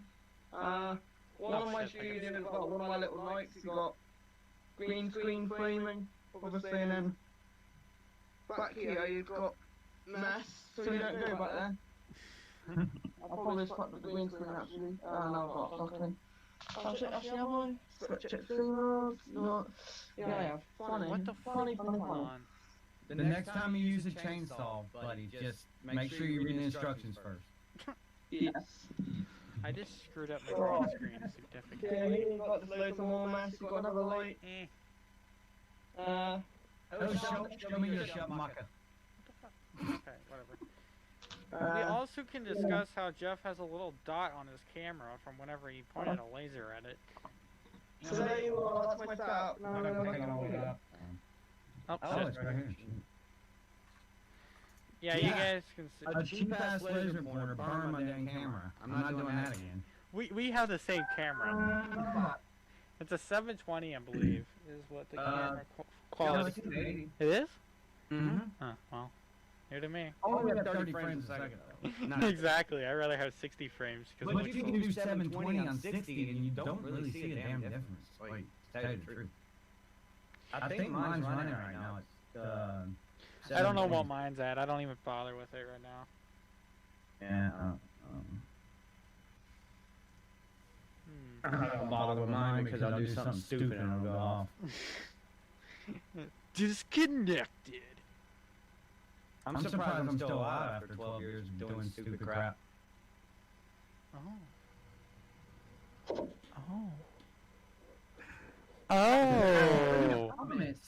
One of my studios got one of my little lights. You got green screen framing, obviously, and then back here you've got mess. So you don't go back there. I'll probably just put the green screen actually. No, I've got okay. Actually, have I? Check streamers. No. Yeah, funny. What the fuck is going on? The next time you use a chainsaw, buddy, just make sure you read the instructions first. Yes. I just screwed up my green screen Okay, significantly. here you've got this little more mess. You've got another light. Eh. Oh, show me your shut maka. Okay, whatever. We also can discuss how Jeff has a little dot on his camera from whenever he pointed a laser at it. So there you are. That's my setup. Oh, Oh, shit. it's right here. Yeah, you guys can see. A cheap-ass laser pointer burned my dang camera. I'm not doing that again. We have the same camera. It's a 720, I believe, is what the camera quality. It is? Mm-hmm. Huh, well, new to me. Oh, we have 30 frames a second, though. Exactly, I'd rather have 60 frames. Cause But you can do 720 on 60 and you don't really see a damn difference. Like, to tell you the truth. I think mine's running right now. It's, I don't know what mine's at. I don't even bother with it right now. Yeah, Hmm. I don't bother with mine because I'll do something stupid and it'll go off. Disconnected. I'm surprised I'm still alive after 12 years of doing stupid crap. Oh. Oh. Oh. Comments.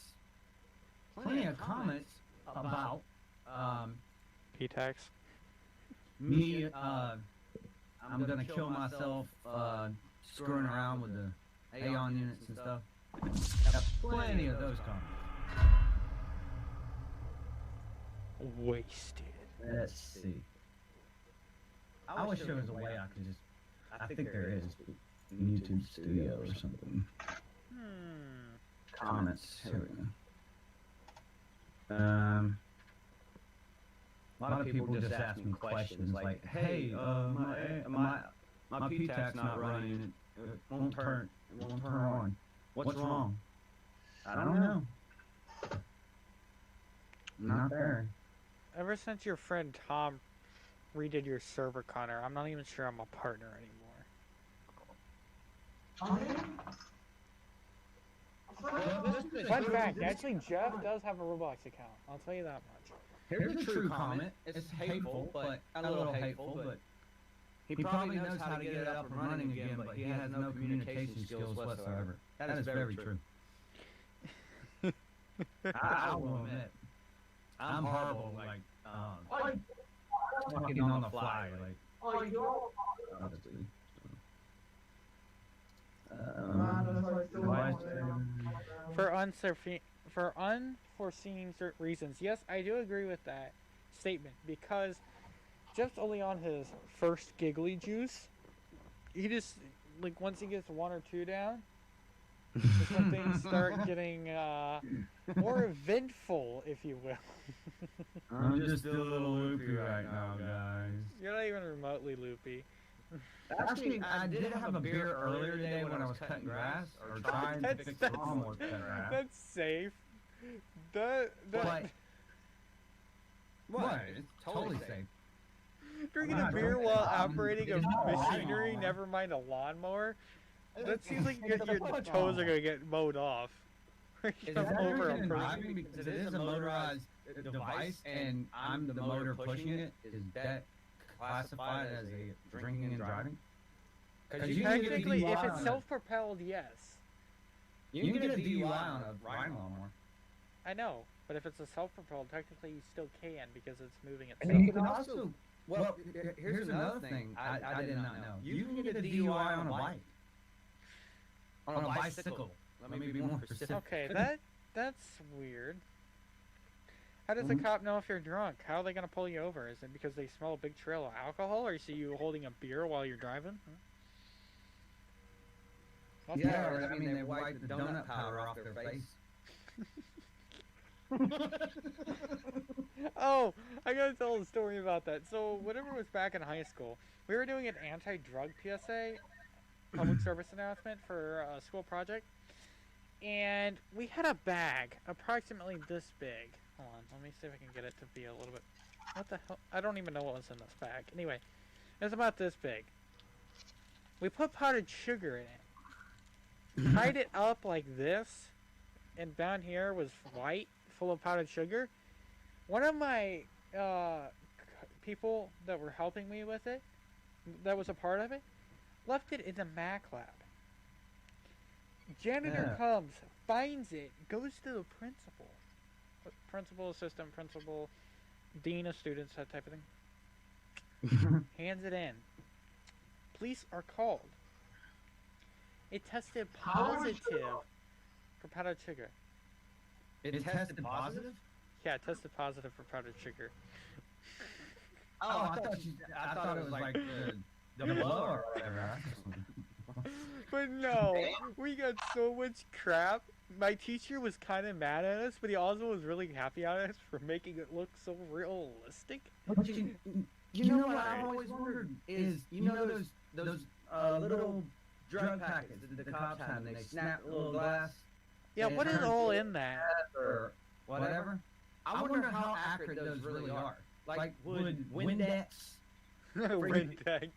Plenty of comments about P-Tax. me. I'm gonna kill myself. Screwing around with the Aeon units and stuff. Got plenty of those comments. Wasted. Let's see. I wish there was a way I could just. I think there is. YouTube Studio or something. Comments. Here we go. A lot of people just ask me questions like, "Hey, my P-Tac's not running. It won't turn on. What's wrong?" I don't know. Not there. Ever since your friend Tom redid your server, Connor, I'm not even sure I'm a partner anymore. Fun fact, actually Jeff does have a Roblox account. I'll tell you that much. Here's a true comment. It's hateful, but a little hateful, but he probably knows how to get it up and running again, but he has no communication skills whatsoever. That is very true. I will admit, I'm horrible, like, talking on the fly, like, obviously. Man, that's why I still Device- For unforeseen reasons. Yes, I do agree with that statement because Jeff's only on his first giggly juice. He just like once he gets one or two down, is when things start getting more eventful, if you will. I'm just a little loopy right now, guys. You're not even remotely loopy. Actually, I did have a beer earlier today when I was cutting grass or trying to fix the lawnmower to cut grass. That's safe. That But what? It's totally safe. drinking I'm a not beer drinking while it. operating a It's not a machinery, lawnmower. never mind a lawnmower. That seems like your toes are gonna get mowed off. Is Come that over drinking and a driving because it is a motorized device and I'm the motor pushing it? Is that classified as a drinking and driving? Because you can get a Technically, if DUI it's on self-propelled, yes. you can get a DUI on a riding lawnmower. I know, but if it's a self-propelled, technically you still can because it's moving And itself. you can also, well, here's another thing I did not know. You can get a DUI on a bike. On a bicycle. Let me be more specific. Okay, that's weird. How does Mm-hmm. a cop know if you're drunk? How are they gonna pull you over? Is it because they smell a big trail of alcohol, or see you holding a beer while you're driving? Huh? Yeah, or, I mean, they wipe the donut powder off their face. Oh, I gotta tell a story about that. So, whenever it was back in high school, we were doing an anti-drug PSA, public service announcement for a school project, and we had a bag approximately this big. Hold on, let me see if I can get it to be a little bit. What the hell? I don't even know what was in this bag. Anyway, it was about this big. We put powdered sugar in it, tied it up like this, and down here was white, full of powdered sugar. One of my people that were helping me with it, that was a part of it, left it in the Mac lab. Janitor comes, finds it, goes to the principal. Principal, assistant principal, dean of students, that type of thing. Hands it in. Police are called. It tested positive for powdered sugar. It tested positive? Yeah, it tested positive for powdered sugar. Oh, I thought it was like the blower or whatever. But no, we got so much crap. My teacher was kind of mad at us, but he also was really happy at us for making it look so realistic. But you know what I've always wondered is, you know those little drug packets that the cops have, and they snap a little glass. Yeah, and what it is turns all to in that? or whatever. I wonder how accurate those really are. Like, would Windex, Windex.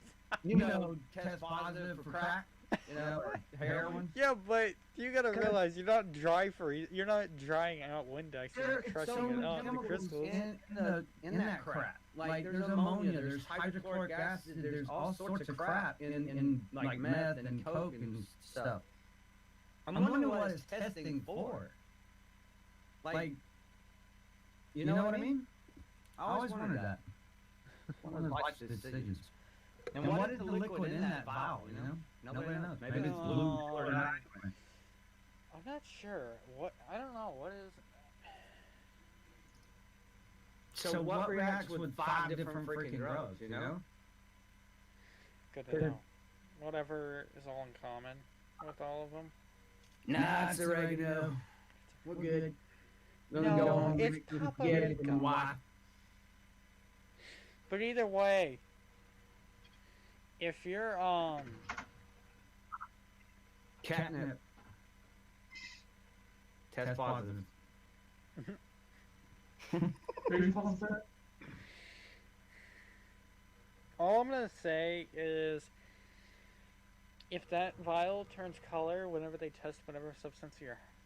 you know, test positive for crack? You know, or heroin? Yeah, but you gotta realize you're not you're not drying out Windex. You're crushing it out into crystals. in that crap. Like, there's ammonia, there's hydrochloric acid, there's all sorts of crap in like meth and coke and stuff. I'm wondering what it's testing for. Like, you know what I mean? I always wondered that. One of those life decisions. And what is the liquid in that vial, you know? Nobody knows. Maybe it's blue or not. I'm not sure. I don't know. What is... So what reacts with 5 different freaking drugs, you know? Good to know. Whatever is all in common with all of them. Nah, it's oregano. We're good. No, it's paprika. But either way, if you're Catnip. Test positive. all I'm gonna say is, if that vial turns color whenever they test whatever substance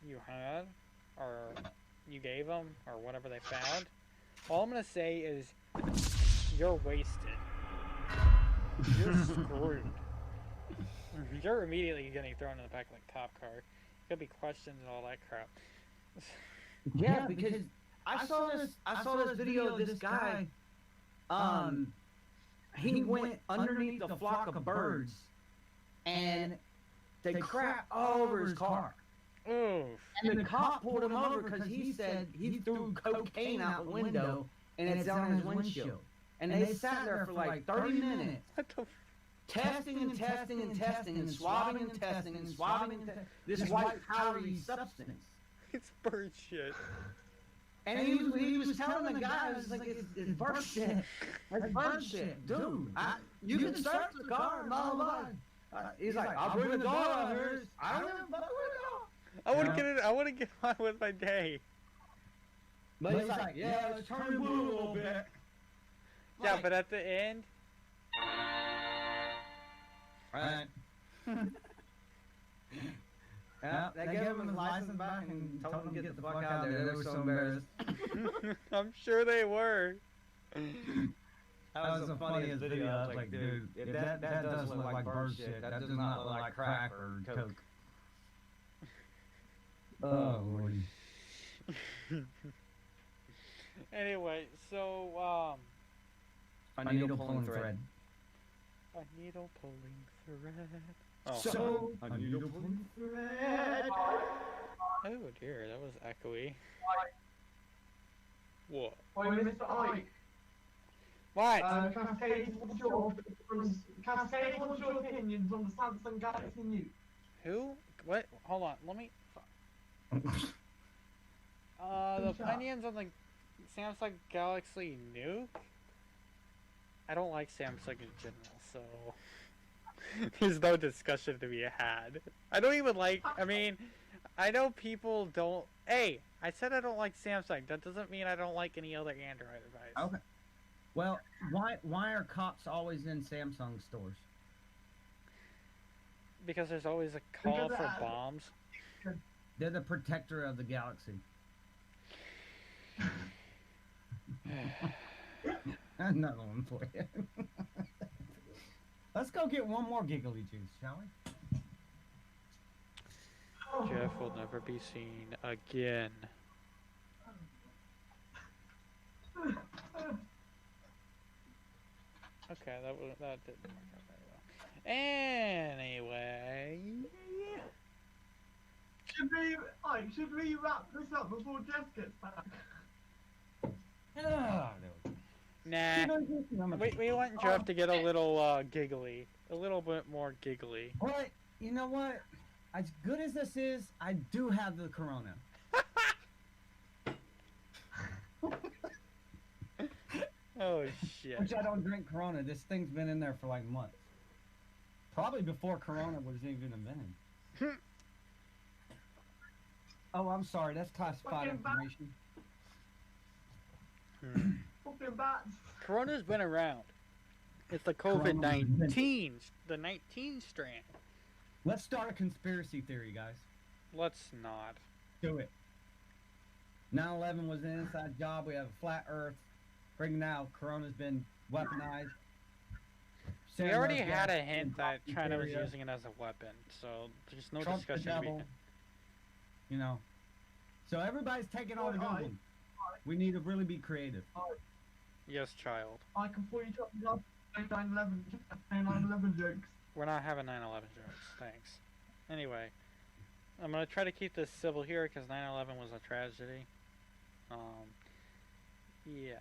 you had, or you gave them, or whatever they found, all I'm gonna say is, you're wasted. You're screwed. You're immediately getting thrown in the back of the cop car. Could be questioned and all that crap. Yeah, because I saw this video of this guy. He went underneath a flock of birds, and they crap all over his car. Oof. And the cop pulled him over because he said he threw cocaine out the window and it's on his windshield. And they sat there for like 30 minutes. What the? Testing and testing and testing and swabbing and testing and swabbing and testing this white powdery substance. It's bird shit. And he was telling the guy, it's like, it's bird shit. It's bird shit. Dude, you can search the car and blah, blah, blah. He's like, I'll bring the dog out here. I don't even fuck with the dog. I want to get on with my day. But he's like, yeah, let's turn blue a little bit. Yeah, but at the end, right. Yeah, they gave him his license back and told him to get the fuck out of there. They were so embarrassed. I'm sure they were. That was the funniest video. I was like, dude, that does look like bird shit. That does not look like crack or coke. Oh, Lordy. Anyway, so, A needle pulling thread. a needle pulling thread. Oh. So, a needle pulling thread. Oh dear, that was echoey. What? Oi, Mr. Ike. What? Cascade, what's your opinions on the Samsung Galaxy New? Who? What? Hold on, let me... the opinions on the Samsung Galaxy Nuke? I don't like Samsung in general, so... There's no discussion to be had. I don't even like... I mean, I know people don't... Hey, I said I don't like Samsung. That doesn't mean I don't like any other Android device. Okay. Well, why are cops always in Samsung stores? Because there's always a call for bombs. They're the protector of the galaxy. Another one for you. Let's go get one more giggly juice, shall we? Jeff will never be seen again. Okay, that didn't work out very well. Anyway, Should we wrap this up before Jeff gets back? nah. We want Jeff to get a little giggly, a little bit more giggly. But you know what? As good as this is, I do have the corona. Oh shit! Which I don't drink corona. This thing's been in there for like months. Probably before corona was even invented. Oh, I'm sorry. That's classified information. Fucking bats. Corona's been around. It's the COVID-19, the 19 strand. Let's start a conspiracy theory, guys. Let's not. Do it. 9/11 was an inside job. We have a flat Earth. Right now, Corona's been weaponized. We already had a hint that China was using it as a weapon, so there's no Trump's the discussion to be devil. had. You know. So everybody's taking all the good ones. We need to really be creative. Yes, child. I can fully drop the last 9/11 jokes. We're not having 9/11 jokes, thanks. Anyway, I'm gonna try to keep this civil here because 9/11 was a tragedy. Yeah.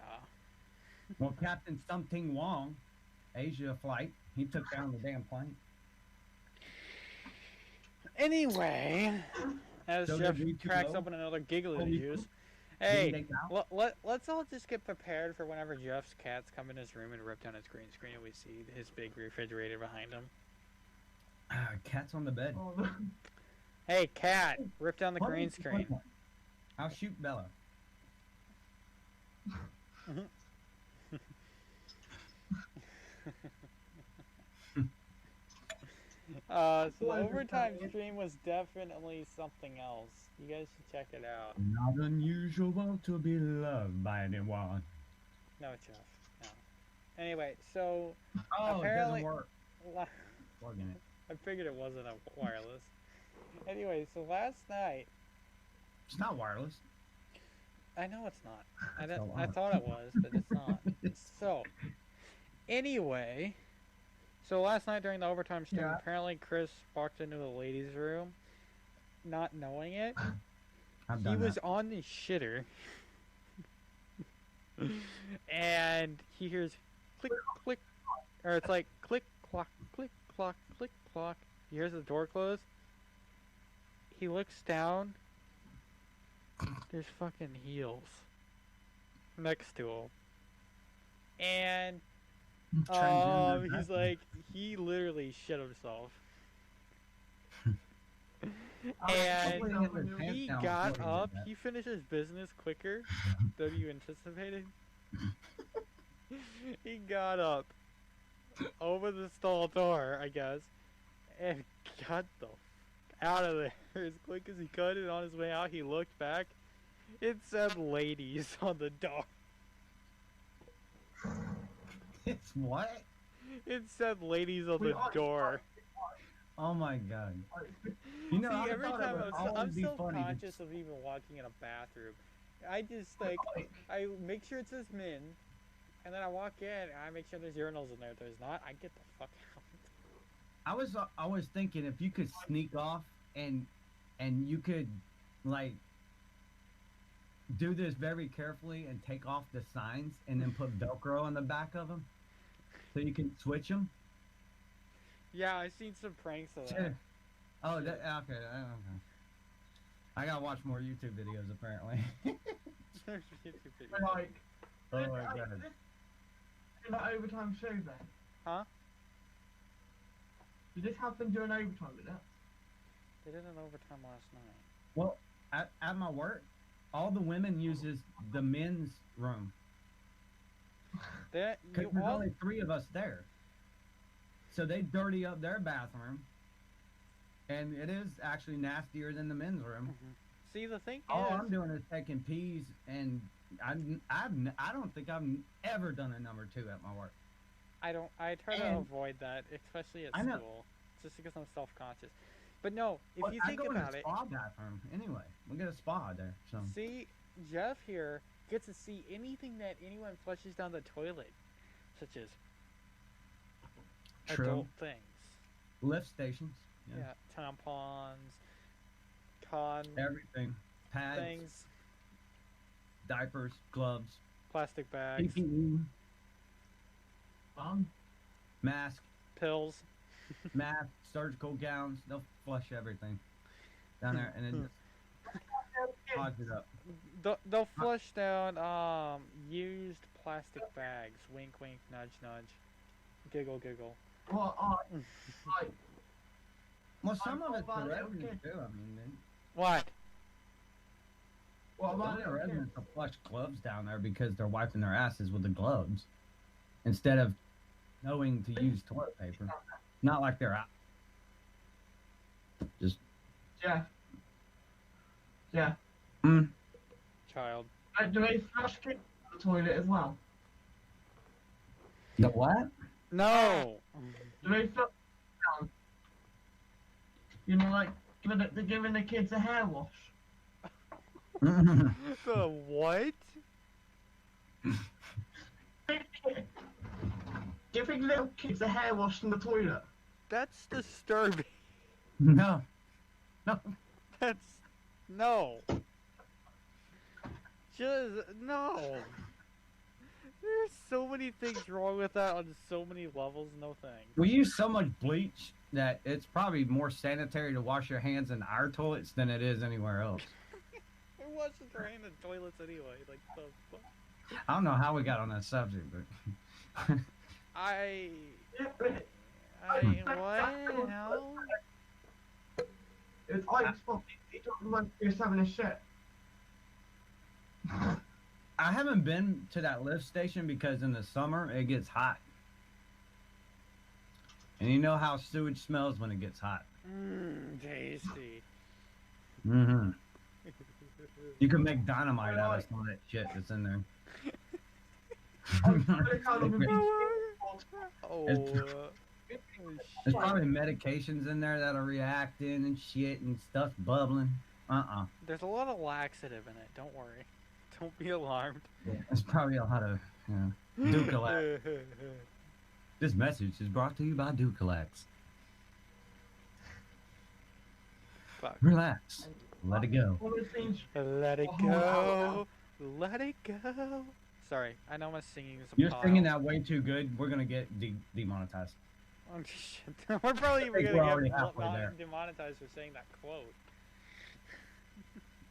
Well, Captain Something Wong, Asia flight, he took down the damn plane. Anyway, as So Jeff did we two cracks go? open another giggly to Holy use. poop. Hey, Did they go? let's all just get prepared for whenever Jeff's cats come in his room and rip down his green screen and we see his big refrigerator behind him. Cat's on the bed. Oh, no. Hey, cat, rip down the green One screen. more. I'll shoot Bella. So the overtime stream was definitely something else. You guys should check it out. Not unusual to be loved by anyone. No, Jeff. No. Anyway, so Oh, apparently, it doesn't work. la- Plugging it. I figured it wasn't a wireless. Anyway, so last night, It's not wireless. I know it's not. That's a I lot. thought it was, but it's not. So, anyway, So last night during the overtime stream, Yeah. apparently Chris walked into the ladies' room, not knowing it. I've He done was that. on the shitter, and he hears click, click, or it's like click, clock, click, clock, click, clock. He hears the door close. He looks down. There's fucking heels next to him. And Transgender he's bathroom. like, he literally shit himself. And Putting his pants he down got before he did up. that. He finished his business quicker than you anticipated. He got up over the stall door, I guess, and got the f- out of there as quick as he could. And on his way out, he looked back. It said "ladies" on the door. It's what? It said "ladies" on We the are- door. Oh my god. You know, See, I every thought time it would I'm always be funny self-conscious to... of even walking in a bathroom. I just like I make sure it says men, and then I walk in and I make sure there's urinals in there. If there's not, I get the fuck out. I was thinking if you could sneak off and you could like do this very carefully and take off the signs and then put Velcro on the back of them so you can switch them. Yeah, I've seen some pranks of Sure. that. Oh, that, okay. I gotta watch more YouTube videos apparently. There's YouTube videos. But like, Oh my like, god. in that overtime show then. Huh? Did this happen during overtime, did it? They did an overtime last night. Well, at my work, all the women uses the men's room That because you there's all only 3 of us there. So they dirty up their bathroom, and it is actually nastier than the men's room. see the thing All is, I'm doing is taking peas, and I don't think I've ever done a number 2 at my work. I try to And- avoid that, especially at I know. school, just because I'm self-conscious. But no, if But you I think go about in a it, spa bathroom anyway. We get a spa there, so see, Jeff here gets to see anything that anyone flushes down the toilet, such as true. adult things. Lift stations, Yeah, tampons, con everything, pads, things, diapers, gloves, plastic bags, PPE, Fun. mask, pills. mask, surgical gowns. They'll flush everything down there, and then just clogs it up. They'll flush down used plastic bags. Wink, wink, nudge, nudge. Giggle, giggle. Well, like, Well, some of thought it's the about it, residents okay. too. I mean, then What? what some about of the little kids? residents will flush gloves down there because they're wiping their asses with the gloves instead of knowing to use toilet paper. Not like they're out. Just Yeah. Yeah. Child. Do they flush kids in the toilet as well? the what? No. Do they flush down? You know, like they're giving the kids a hair wash. The what? Giving little kids a hair wash in the toilet. That's disturbing. No. No. That's no. Just no. There's so many things wrong with that on so many levels. No thanks. We use so much bleach that it's probably more sanitary to wash your hands in our toilets than it is anywhere else. Who washes their hand in toilets anyway? Like the fuck? I don't know how we got on that subject, but I Yeah, but what? Hell? it's like he talked about he was having a shit. I haven't been to that lift station because in the summer it gets hot. And you know how sewage smells when it gets hot. Tasty. Mm-hmm. You can make dynamite out of some of that shit that's in there. Oh. There's probably medications in there that'll react in and shit and stuff bubbling. There's a lot of laxative in it. Don't worry. Don't be alarmed. There's probably a lot of Ducalac. This message is brought to you by Ducalex. Fuck. Relax. Let it go. One of the things. Let it Oh, go. Let it go. Sorry, I know my singing is a You're pile. singing that way too good. We're gonna get demonetized. Oh, shit. We're probably even think gonna we're get already halfway there. demonetized for saying that quote.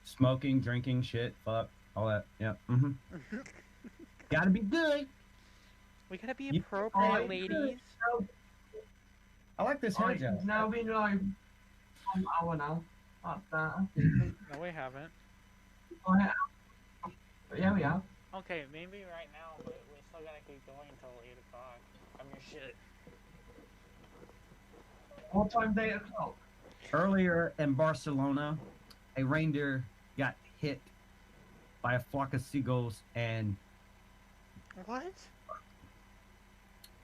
Smoking, drinking, shit, fuck, all that. Yeah. Mm-hmm. Gotta be good. We gotta be You- appropriate, Oh, ladies. I like this hair Alright, gel. it's now been like an hour now. That's that. No, we haven't. Oh, yeah. But yeah, we have. Okay, maybe right now, but we're still gonna keep going until 8 o'clock. I'm your shit. What time's 8 o'clock? Earlier in Barcelona, a reindeer got hit by a flock of seagulls and What?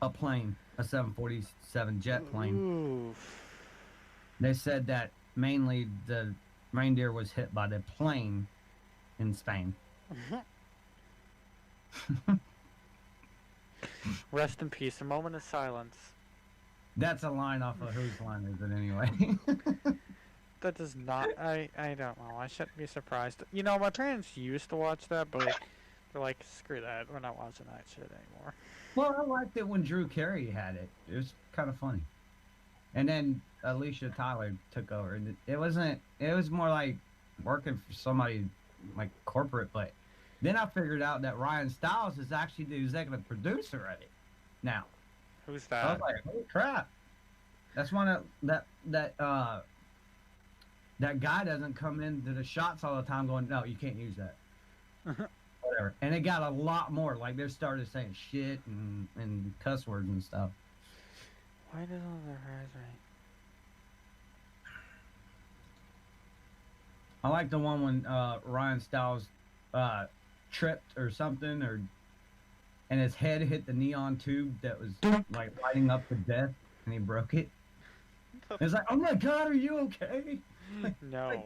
a plane, a 747 jet plane. Oof. They said that mainly the reindeer was hit by the plane in Spain. Rest in peace. A moment of silence. That's a line off of Whose Line Is It Anyway? That does not. I don't know. I shouldn't be surprised. You know, my parents used to watch that, but they're like, screw that. We're not watching that shit anymore. Well, I liked it when Drew Carey had it. It was kind of funny. And then Alicia Tyler took over. And it wasn't. It was more like working for somebody like corporate. But then I figured out that Ryan Stiles is actually the executive producer of it now. Who's I that? was like, holy crap! That's one of that guy doesn't come into the shots all the time going, no, you can't use that. Whatever. And it got a lot more. Like they started saying shit and cuss words and stuff. Why does all their eyes ring? I like the one when Ryan Stiles tripped or something, and his head hit the neon tube that was like lighting up to death, and he broke it. It's like, oh my god, are you okay? No.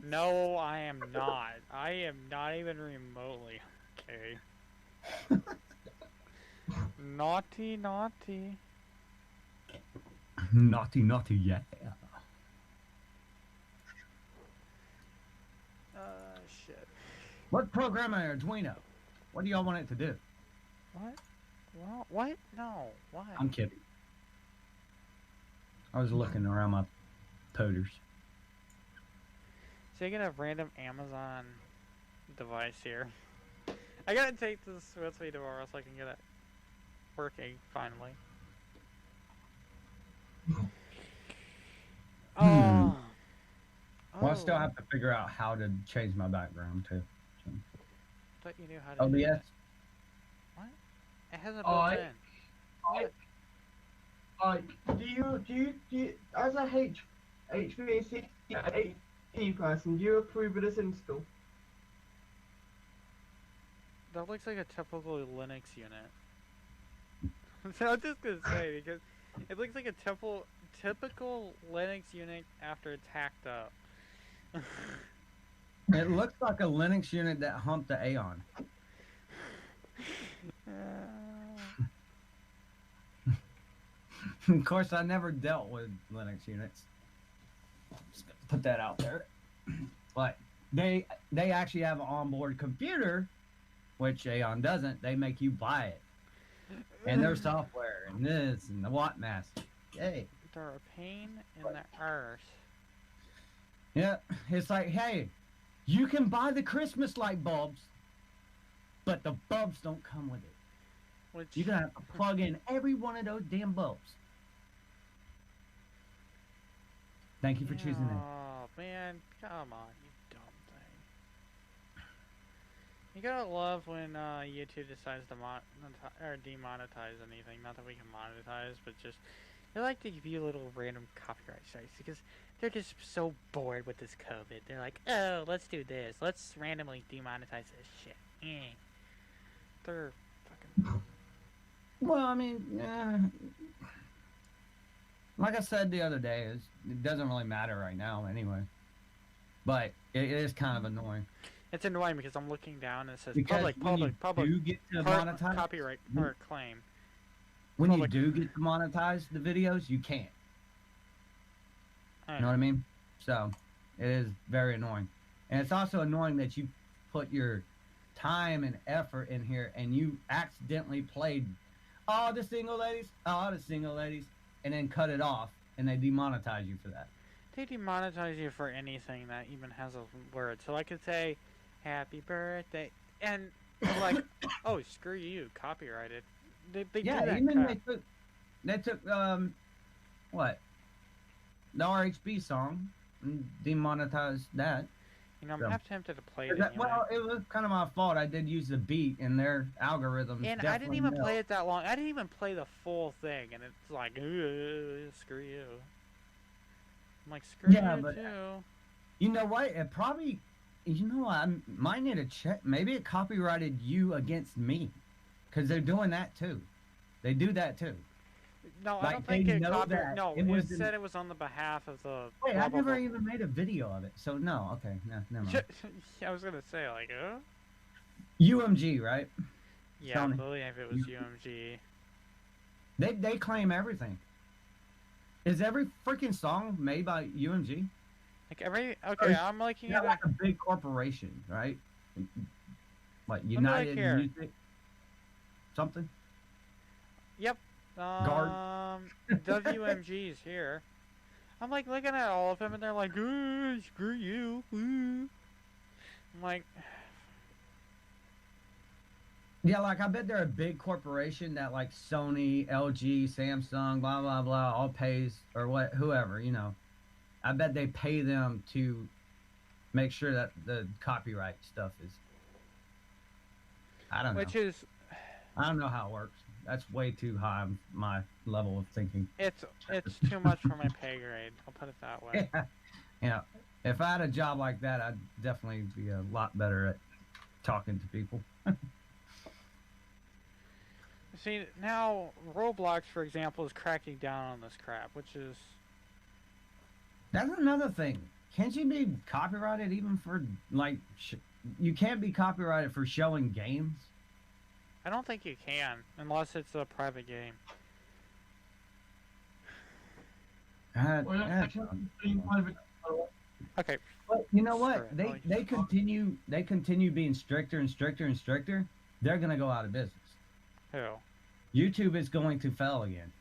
No, I am not. I am not even remotely okay. Naughty, naughty. Naughty, naughty, yeah. Shit. What program are Arduino? What do y'all want it to do? What? Well, what? No. Why? I'm kidding. I was looking around my toters. So you get a random Amazon device here. I gotta take this with me tomorrow so I can get it working finally. Oh. Well, I still have to figure out how to change my background too. So. Thought you knew how to do OBS? that. What? It hasn't built in. Like, do you as a HVAC person, do you approve of this install? That looks like a typical Linux unit. So I'm just gonna say because it looks like a typical Linux unit after it's hacked up. It looks like a Linux unit that humped the Aeon. Of course, I never dealt with Linux units. Just gonna put that out there. But they actually have an onboard computer, which Aeon doesn't. They make you buy it. And their software and this and the what mask. Yay. They're a pain in the arse. Yeah, it's like, hey, you can buy the Christmas light bulbs, but the bulbs don't come with it. Which You're gonna have to plug in every one of those damn bulbs. Thank you for choosing that. Oh man, come on, you dumb thing. You gotta love when YouTube decides to demonetize anything. Not that we can monetize, but just they like to give you little random copyright strikes because they're just so bored with this COVID. They're like, oh, let's do this. Let's randomly demonetize this shit. They're fucking. Well, I mean, like I said the other day, it doesn't really matter right now anyway. But it is kind of annoying. It's annoying because I'm looking down and it says Because public, when you public, do get to part- monetize, copyright or claim. when you Public. do get to monetize the videos, you can't. You know what I mean? So it is very annoying. And it's also annoying that you put your time and effort in here and you accidentally played all the single ladies, and then cut it off and they demonetize you for that. They demonetize you for anything that even has a word. So I could say, "Happy birthday," and I'm like, "Oh, screw you, copyrighted." They do Yeah, that even crap. they took what? The RHB song and demonetized that. You know, I'm So- half tempted to play it That- anyway. well, it was kind of my fault. I did use the beat in their algorithms. And I didn't even play it that long. I didn't even play the full thing, and it's like, screw you. I'm like, screw Yeah, you but- too. You know what? It probably, I might need to check. Maybe it copyrighted you against me, because they're doing that too. They do that too. No, I like, don't think they it know copyrighted. that No, it it was said it was on the behalf of the. Wait, blah, I blah, never blah. even made a video of it. So no, okay, no, never mind. I was gonna say like, UMG, right? yeah, I Sony. believe it was UMG. They claim everything. Is every freaking song made by UMG? Like okay, I'm looking Not at like a big corporation, right? What, me look United here. Music? Something? Yep. WMG's here. I'm like looking at all of them, and they're like, screw you. I'm like, Yeah, like I bet they're a big corporation that like Sony, LG, Samsung, blah blah blah, all pays or what, whoever, you know. I bet they pay them to make sure that the copyright stuff is. I don't know. which is I don't know how it works. That's way too high on my level of thinking. it's too much for my pay grade. I'll put it that way. Yeah, if I had a job like that, I'd definitely be a lot better at talking to people. See, now Roblox, for example, is cracking down on this crap, which is That's another thing. Can't you be copyrighted even for like? You can't be copyrighted for showing games. I don't think you can unless it's a private game. Well, That's- that's being private. Okay, But you know Screw what? it. They Like- they continue being stricter and stricter and stricter. They're gonna go out of business. who? YouTube is going to fail again.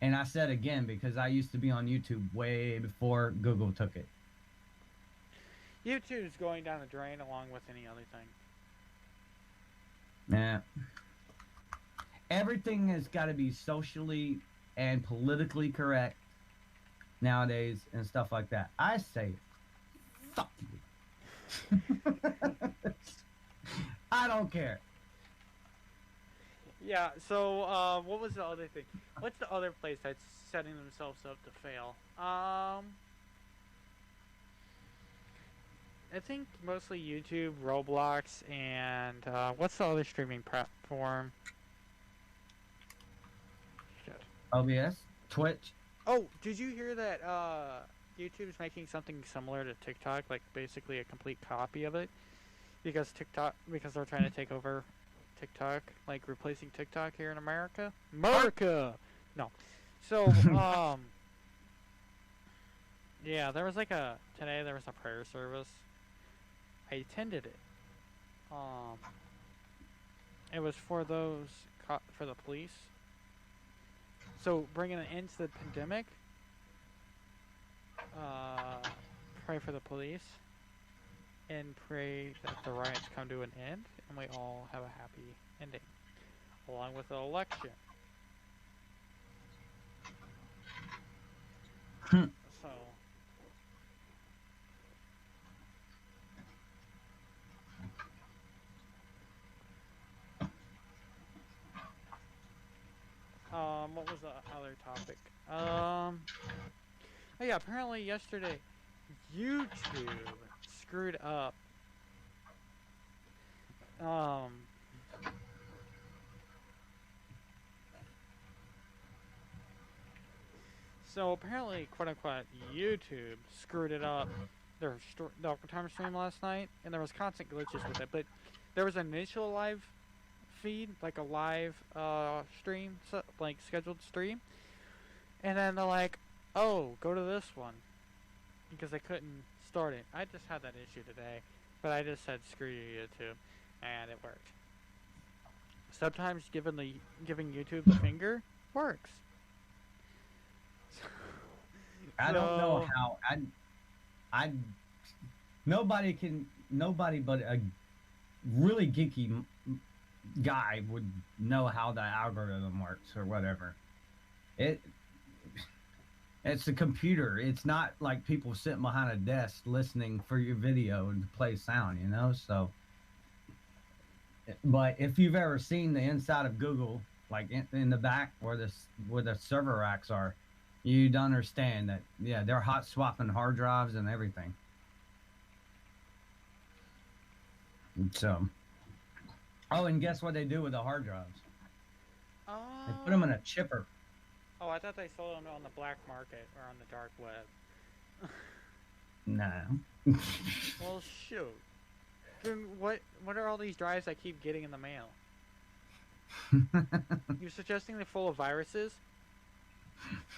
And I said again because I used to be on YouTube way before Google took it. YouTube's going down the drain along with any other thing. Yeah. Everything has got to be socially and politically correct nowadays and stuff like that. I say, fuck you. I don't care. Yeah, so what was the other thing? What's the other place that's setting themselves up to fail? I think mostly YouTube, Roblox, and what's the other streaming platform? Shit. OBS, Twitch. Oh, did you hear that YouTube's making something similar to TikTok, like basically a complete copy of it? Because they're trying to take over TikTok, like replacing TikTok here in America. America! No. So, yeah, there was today there was a prayer service. I attended it. It was for for the police. So, bringing an end to the pandemic, pray for the police, and pray that the riots come to an end, and we all have a happy ending, along with the election. Hmm. So, what was the other topic? Oh yeah, apparently yesterday, YouTube screwed up. So apparently, quote unquote, YouTube screwed it up. Their time stream last night, and there was constant glitches with it. But there was an initial live feed, like a live stream, like scheduled stream, and then they're like, "Oh, go to this one," because I couldn't start it. I just had that issue today, but I just said screw you, YouTube, and it worked. Sometimes giving YouTube the finger works. I don't know how I nobody but a really geeky guy would know how the algorithm works or whatever. It's a computer. It's not like people sitting behind a desk listening for your video and to play sound, you know? So, but if you've ever seen the inside of Google, like in the back where the server racks are, you'd understand that, yeah, they're hot swapping hard drives and everything. So, oh, and guess what they do with the hard drives? They put them in a chipper. Oh, I thought they sold them on the black market or on the dark web. Nah. Well, shoot. Then what are all these drives I keep getting in the mail? You're suggesting they're full of viruses?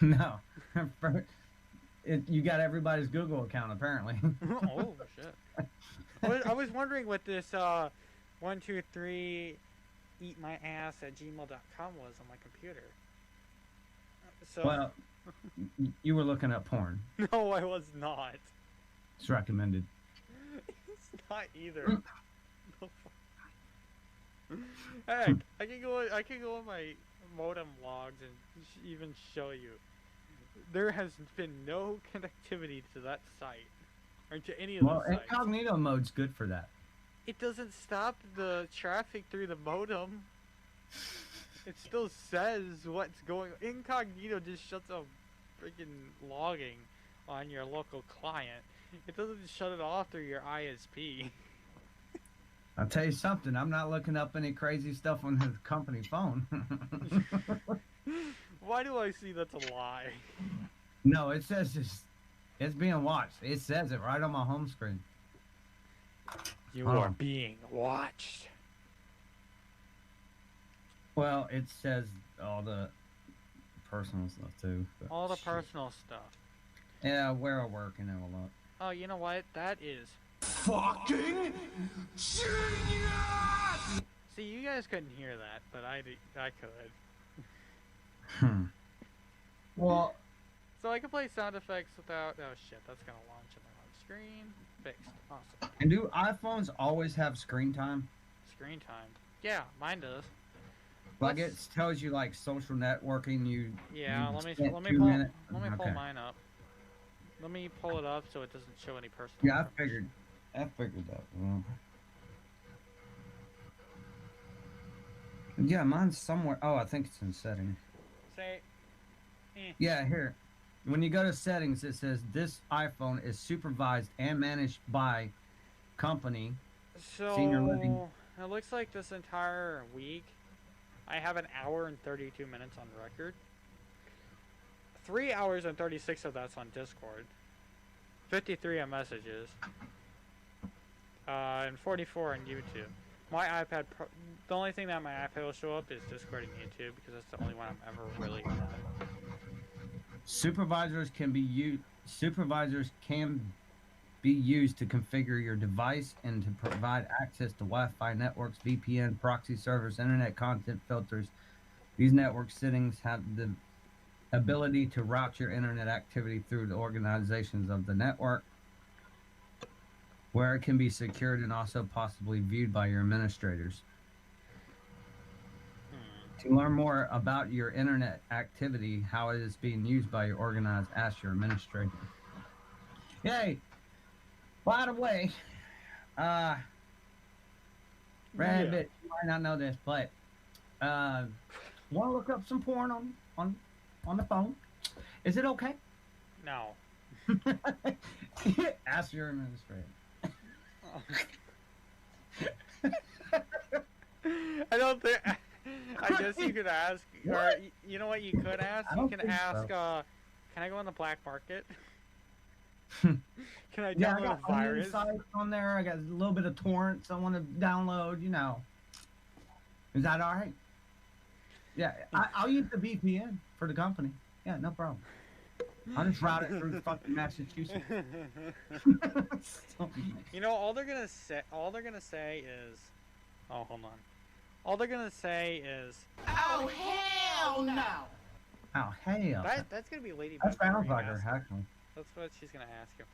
No. You got everybody's Google account, apparently. Oh, shit. I was wondering what this 123 eatmyass@gmail.com was on my computer. So, Well, you were looking at porn. no, I was not. It's recommended. It's not either. Heck, I can go on my modem logs and even show you. There has been no connectivity to that site or to any of Well, those sites. incognito mode's good for that. It doesn't stop the traffic through the modem. It still says what's going. Incognito just shuts off freaking logging on your local client. It doesn't shut it off through your ISP. I'll tell you something. I'm not looking up any crazy stuff on the company phone. Why do I see that's a lie? No, it says it's being watched. It says it right on my home screen. You Oh. are being watched. Well, it says all the personal stuff too. but All the shit. personal stuff. Yeah, where I work and all that. Oh, you know what? That is. Fucking genius! See, you guys couldn't hear that, but I could. Well, So I can play sound effects without. Oh shit, that's gonna launch on my home screen. Fixed. Awesome. and do iPhones always have screen time? Screen time. Yeah, mine does. Like Let's- it tells you like social networking. Yeah, you let me spent pull 2 minutes. pull Okay. mine up. Let me pull it up so it doesn't show any personal. Yeah, I information. figured that. Yeah, mine's somewhere. Oh, I think it's in settings. Say. Yeah, here. When you go to settings, it says this iPhone is supervised and managed by company. Senior living. So it looks like this entire week, I have an hour and 32 minutes on record. 3 hours and 36 of that's on Discord. 53 on messages. And 44 on YouTube. My iPad, the only thing that my iPad will show up is Discord and YouTube because that's the only one I'm ever really on. Supervisors can be used to configure your device and to provide access to Wi-Fi networks, VPN, proxy servers, internet content filters. These network settings have the ability to route your internet activity through the organizations of the network, where it can be secured and also possibly viewed by your administrators. To learn more about your internet activity, how it is being used by your organized, ask your administrator. Yay! By the way, Rabbit, you might not know this, but want to look up some porn on the phone? Is it okay? No. Ask your administrator. I don't think. I guess you could ask, or you know what you could ask? I You don't can think ask, so. can I go on the black market? Can I Yeah, I download got a virus? sites on there. I got a little bit of torrents I want to download. You know. Is that all right? Yeah, I'll use the VPN for the company. Yeah, no problem. I'll just route it through fucking Massachusetts. You know, all they're gonna say is, oh, hold on. All they're gonna say is, Oh hell no! Oh, hell. that's gonna be Lady. That sounds like her, actually. That's what she's gonna ask you.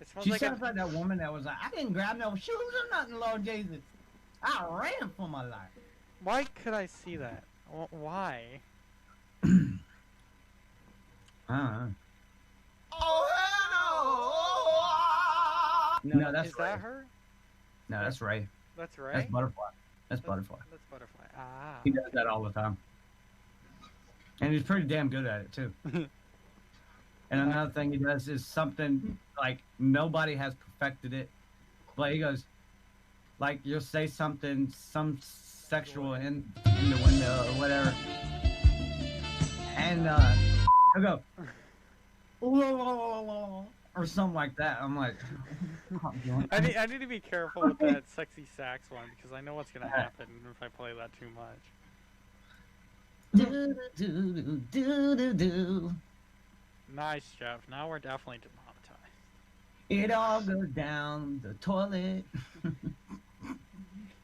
It smells She like sounds like that woman that was like, I didn't grab no shoes or nothing, Lord Jesus. I ran for my life. Why could I see that? Why? I don't know. Oh hell No, that's Is Ray. that her? No, that's Ray. That's Ray. That's Butterfly. That's Butterfly. That's Butterfly. Ah. He does that all the time. And he's pretty damn good at it, too. And another thing he does is something like nobody has perfected it. But he goes, like, you'll say something, some sexual in the window or whatever. And he'll go, or something like that. I'm like, I need to be careful with that sexy sax one because I know what's gonna happen if I play that too much. do, do, do, do, do, do. Nice, Jeff. Now we're definitely demonetized. It all goes down the toilet.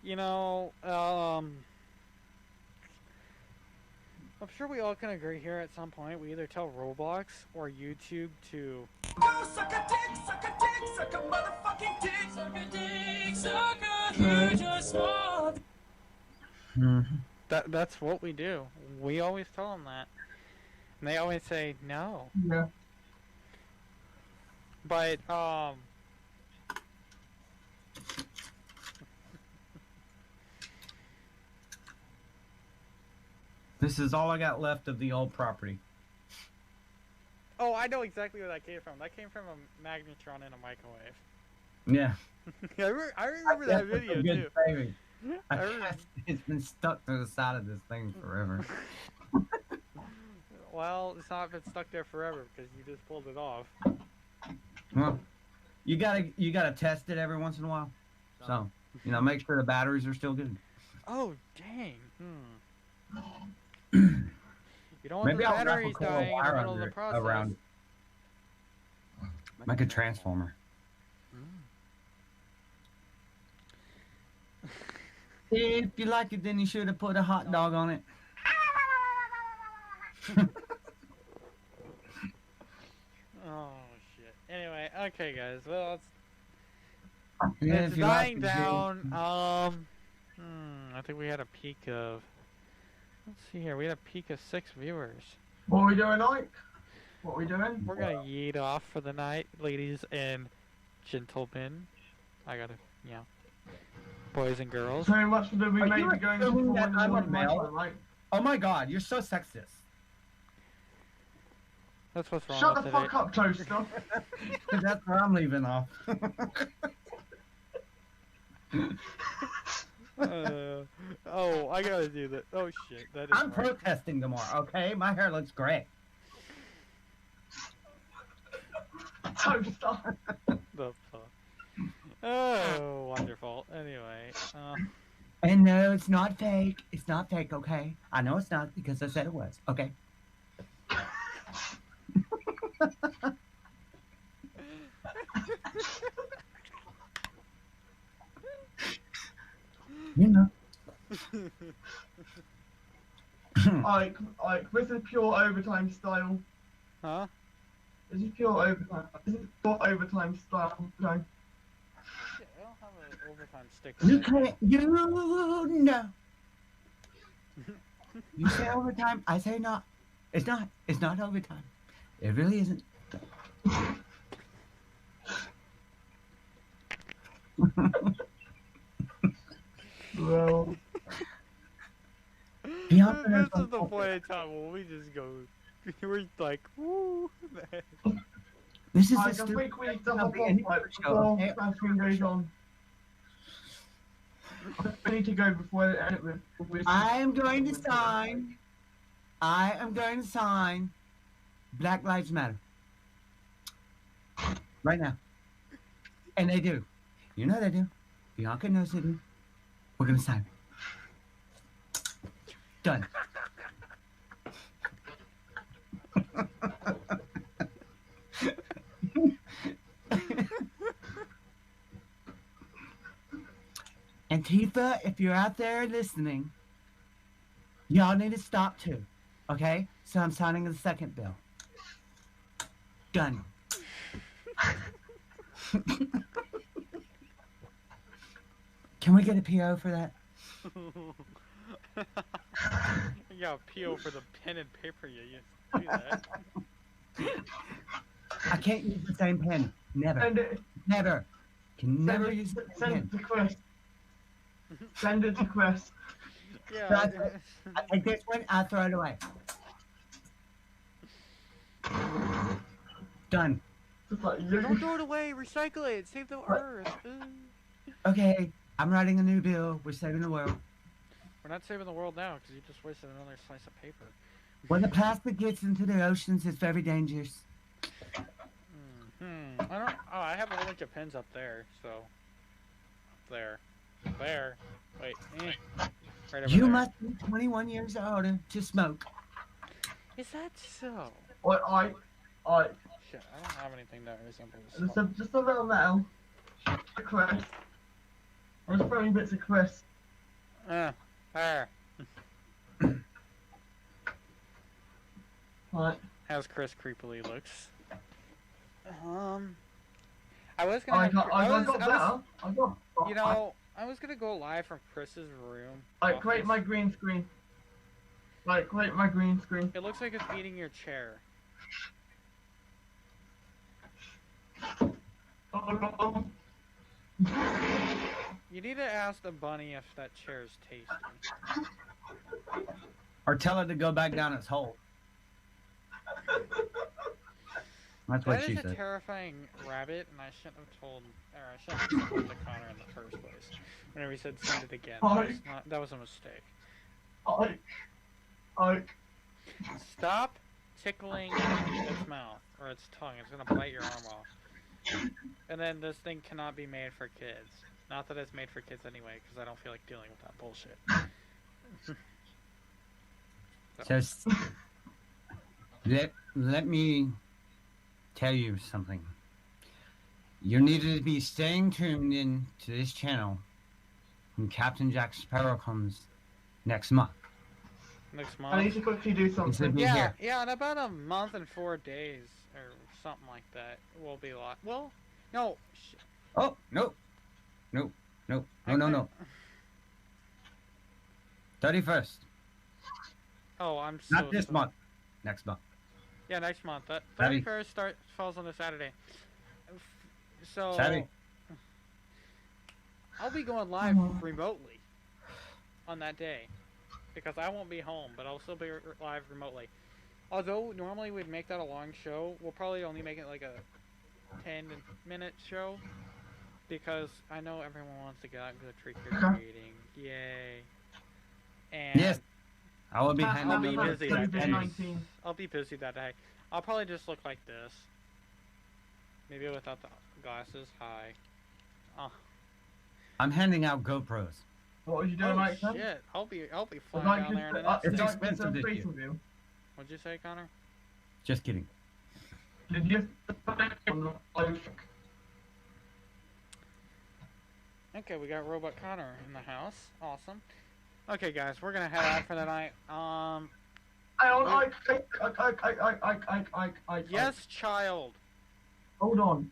You know, I'm sure we all can agree here at some point. We either tell Roblox or YouTube to. Go suck a dick, suck a dick, suck a motherfucking dick. Suck a dick, suck a huge or small. That's what we do. We always tell them that, and they always say no. Yeah. But This is all I got left of the old property. oh, I know exactly where that came from. That came from a magnetron in a microwave. Yeah. I remember that video too. Saving. I remember. It's been stuck to the side of this thing forever. Well, it's not been stuck there forever because you just pulled it off. Well, you gotta test it every once in a while. So, make sure the batteries are still good. Oh, dang. You don't want Maybe the I'll wrap a batteries coil dying in the wire middle of under the it, process. around it. Like a transformer. If you like it, then you should have put a hot dog on it. Oh, shit. Anyway, okay, guys. Well, Yeah, it's if you like dying it, down. I think we had a peak of. Let's see here. We had a peak of 6 viewers. What are we doing, Ike? What are we doing? We're gonna yeet off for the night, ladies and gentlemen. I gotta, boys and girls. So much for the we Are may you be going to assuming that I'm a morning my male? time, right? Oh my god, you're so sexist. That's what's wrong Shut with the today. fuck up, Toaster. That's where I'm leaving off. Oh, I gotta do that. Oh shit, that is. I'm wrong. protesting tomorrow, okay? My hair looks great. Toaster. The fuck. Oh, wonderful. Anyway, And no, it's not fake. It's not fake, okay? I know it's not because I said it was, okay? You know. Ike, this is pure overtime style. huh? This is pure overtime. This is pure overtime style. No. Shit, I don't have an overtime stick. You can't, you know. You say overtime, I say not. It's not. It's not overtime. It really isn't. Well, The opposite This of- is the point in time when we just go. We're like, woo. This is Ike, a I stupid think we need to of hop the off end of like, the show, before okay? Franklin goes on. We need to go before the end of it. I am going to sign. I am going to sign Black Lives Matter. Right now. And they do. You know they do. Bianca knows they do. We're going to sign. Done. Antifa, if you're out there listening, y'all need to stop too. Okay? So I'm signing the second bill. Done. Can we get a PO for that? You got a PO for the pen and paper you used to do that. I can't use the same pen. Never. Send it. Never. Can never Send use the it, same send it pen. to Chris. Send it to Chris. Yeah. I take this one, I throw it away. Done. Just like Don't throw it away. Recycle it. Save the earth. Okay, I'm writing a new bill. We're saving the world. We're not saving the world now because you just wasted another slice of paper. When the plastic gets into the oceans, it's very dangerous. I don't. Oh, I have a whole bunch of pens up there. So, up there, there. Wait. Right over You there. must be 21 years older to smoke. Is that so? I Shit, I don't have anything that resembles. just a little metal. To Chris. I was throwing bits of Chris. There. Right. As Chris creepily looks. I was I gonna. got better. I got. You know, I was gonna go live from Chris's room. Like, create office. my green screen. Like, create my green screen. It looks like it's eating your chair. You need to ask the bunny if that chair is tasty. Or tell it to go back down its hole. That's what That she is a said. terrifying rabbit, and I shouldn't have told, or I shouldn't have told it to Connor in the first place. Whenever he said send it again, that was a mistake. Stop tickling its mouth or its tongue. It's gonna bite your arm off. And then this thing cannot be made for kids. Not that it's made for kids anyway, because I don't feel like dealing with that bullshit. Just let me tell you something. You need to be staying tuned in to this channel when Captain Jack Sparrow comes next month. Next I month. need to quickly do something. be Yeah, here. yeah, in about a month and 4 days, or something like that, we'll be live. Well, no. Oh, no. No. 31st. Oh, I'm so Not this sorry. month. Next month. Yeah, next month. That Saturday. 31st falls on a Saturday. So Saturday. I'll be going live remotely on that day because I won't be home, but I'll still be live remotely. Although normally we'd make that a long show, we'll probably only make it like a 10-minute show because I know everyone wants to go out and go trick or treating. Yay! And Yes. I will be handing I'll be over busy that day. COVID-19. I'll be busy that day. I'll probably just look like this. Maybe without the glasses. Hi. Oh, I'm handing out GoPros. What was you doing, oh Mike? shit! I'll be flying Like, down there in an It's instant. expensive this year. review. What'd you say, Connor? Just kidding. Did you? Okay, we got Robot Connor in the house. Awesome. Okay, guys, we're gonna head out for the night. Yes, child. Hold on.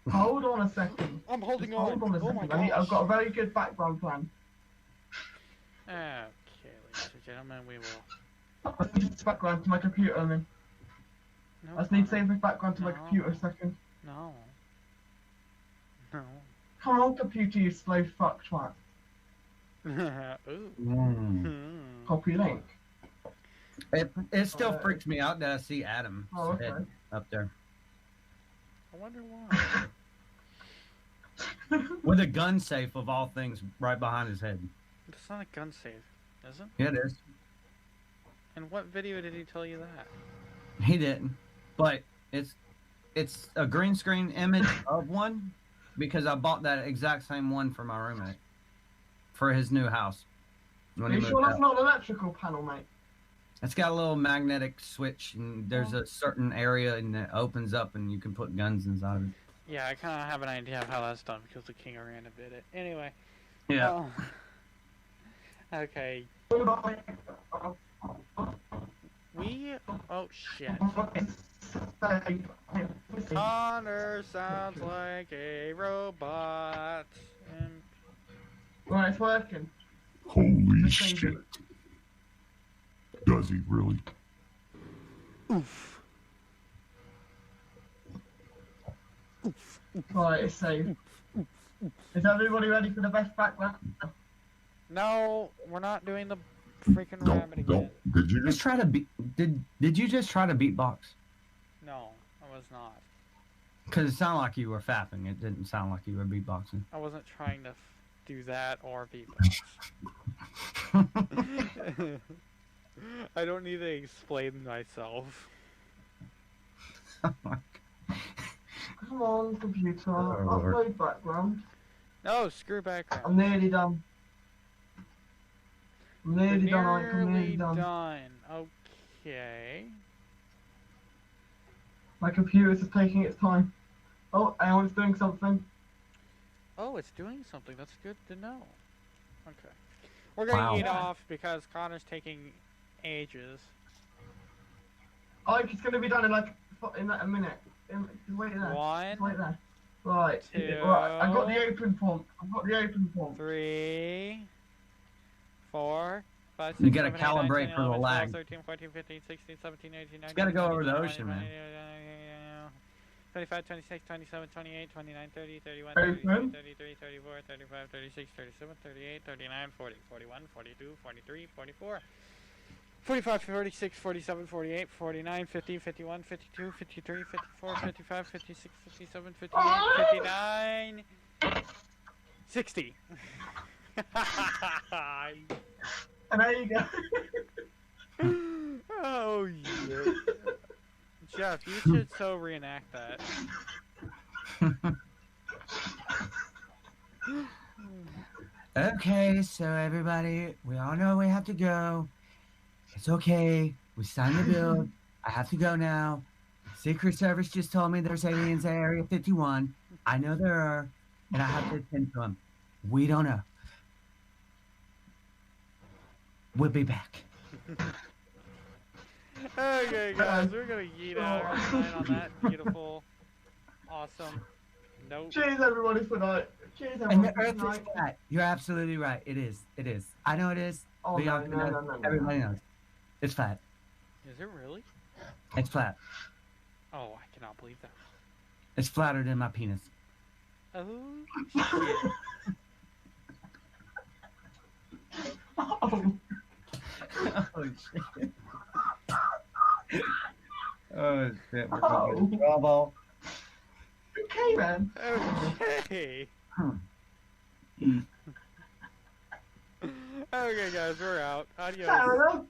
Hold on a second. I'm holding Just on. hold on a Oh my second. I've gosh. got a very good background plan. Okay, ladies and gentlemen, we will. I need this background to my computer, and then No, I just need to Connor. save this background to my No. computer a second. No. No. Come on, computer, you slow fuck twat. Ooh. Mm. Hmm. Copy link. It still freaks me out that I see Adam's Oh, okay. head up there I wonder why. with a gun safe of all things right behind his head. It's not a gun save, is it? Yeah, it is. In what video did he tell you that? He didn't, but it's a green screen image of one because I bought that exact same one for my roommate for his new house. When Are you you move sure it that's up. not an electrical panel, mate? It's got a little magnetic switch, and there's a certain area, and it opens up, and you can put guns inside of it. Yeah, I kind of have an idea of how that's done because the King of Random did it. Anyway. Yeah. Okay. Oh shit. Connor sounds like a robot. Right, it's working. Holy Just thinking. shit. Does he really? Oof. Right, it's saved. Is everybody ready for the best background? No, we're not doing the freaking rabbit again. Did you Just just try to beat. Did you just try to beatbox? No, I was not. Because it sounded like you were fapping. It didn't sound like you were beatboxing. I wasn't trying to do that or beatbox. I don't need to explain myself. Come on, computer. Oh, Lord. Upload background. No, screw background. I'm nearly done. I'm nearly You're done, Ike. I'm nearly nearly done. Okay. My computer's just taking its time. Oh, hang on, it's doing something. Oh, it's doing something. That's good to know. Okay. We're gonna Wow. eat off because Connor's taking ages. Ike, it's gonna be done in like a minute. Just wait there. One, Just wait there. Right. two, Right. I got the open font. I've got the open font. 3, 4, 5, 6, You gotta 7, 8, 9, 10, calibrate for the 11, 12, lag. 13, 14, 15, 16, 17, 18, 19, It's gotta go 20, over the 21, ocean, man. 25, 26, 27, 28, 29, 30, 31, Open. 32, 33, 34, 35, 36, 37, 38, 39, 40, 41, 42, 43, 44, 45, 46, 47, 48, 49, 50, 51, 52, 53, 54, 55, 56, 57, 58, 59, 60. And there you go. Oh, yeah. Jeff, you should so reenact that. Okay, so everybody, we all know we have to go. It's okay. We signed the bill. I have to go now. Secret Service just told me there's aliens at Area 51. I know there are, and I have to attend to them. We don't know. We'll be back. Okay, guys, we're gonna yeet out our night on that beautiful, awesome note. Cheers, everybody, for night. Cheers, And everyone, the for Earth is night. flat. You're absolutely right. It is. It is. I know it is. Oh, no, Bianca no, knows. no, no, no. Everybody knows. It's flat. Is it really? It's flat. Oh, I cannot believe that. It's flatter than my penis. Oh, shit. Oh, Oh shit. Oh shit. We're Oh. going to trouble. okay, man. Okay. Okay, guys, we're out. Adios. Fair enough.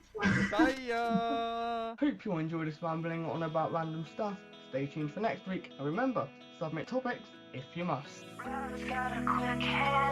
Bye, ya. Hope you enjoyed us rambling on about random stuff. Stay tuned for next week. And remember, submit topics if you must. Got a quick hand.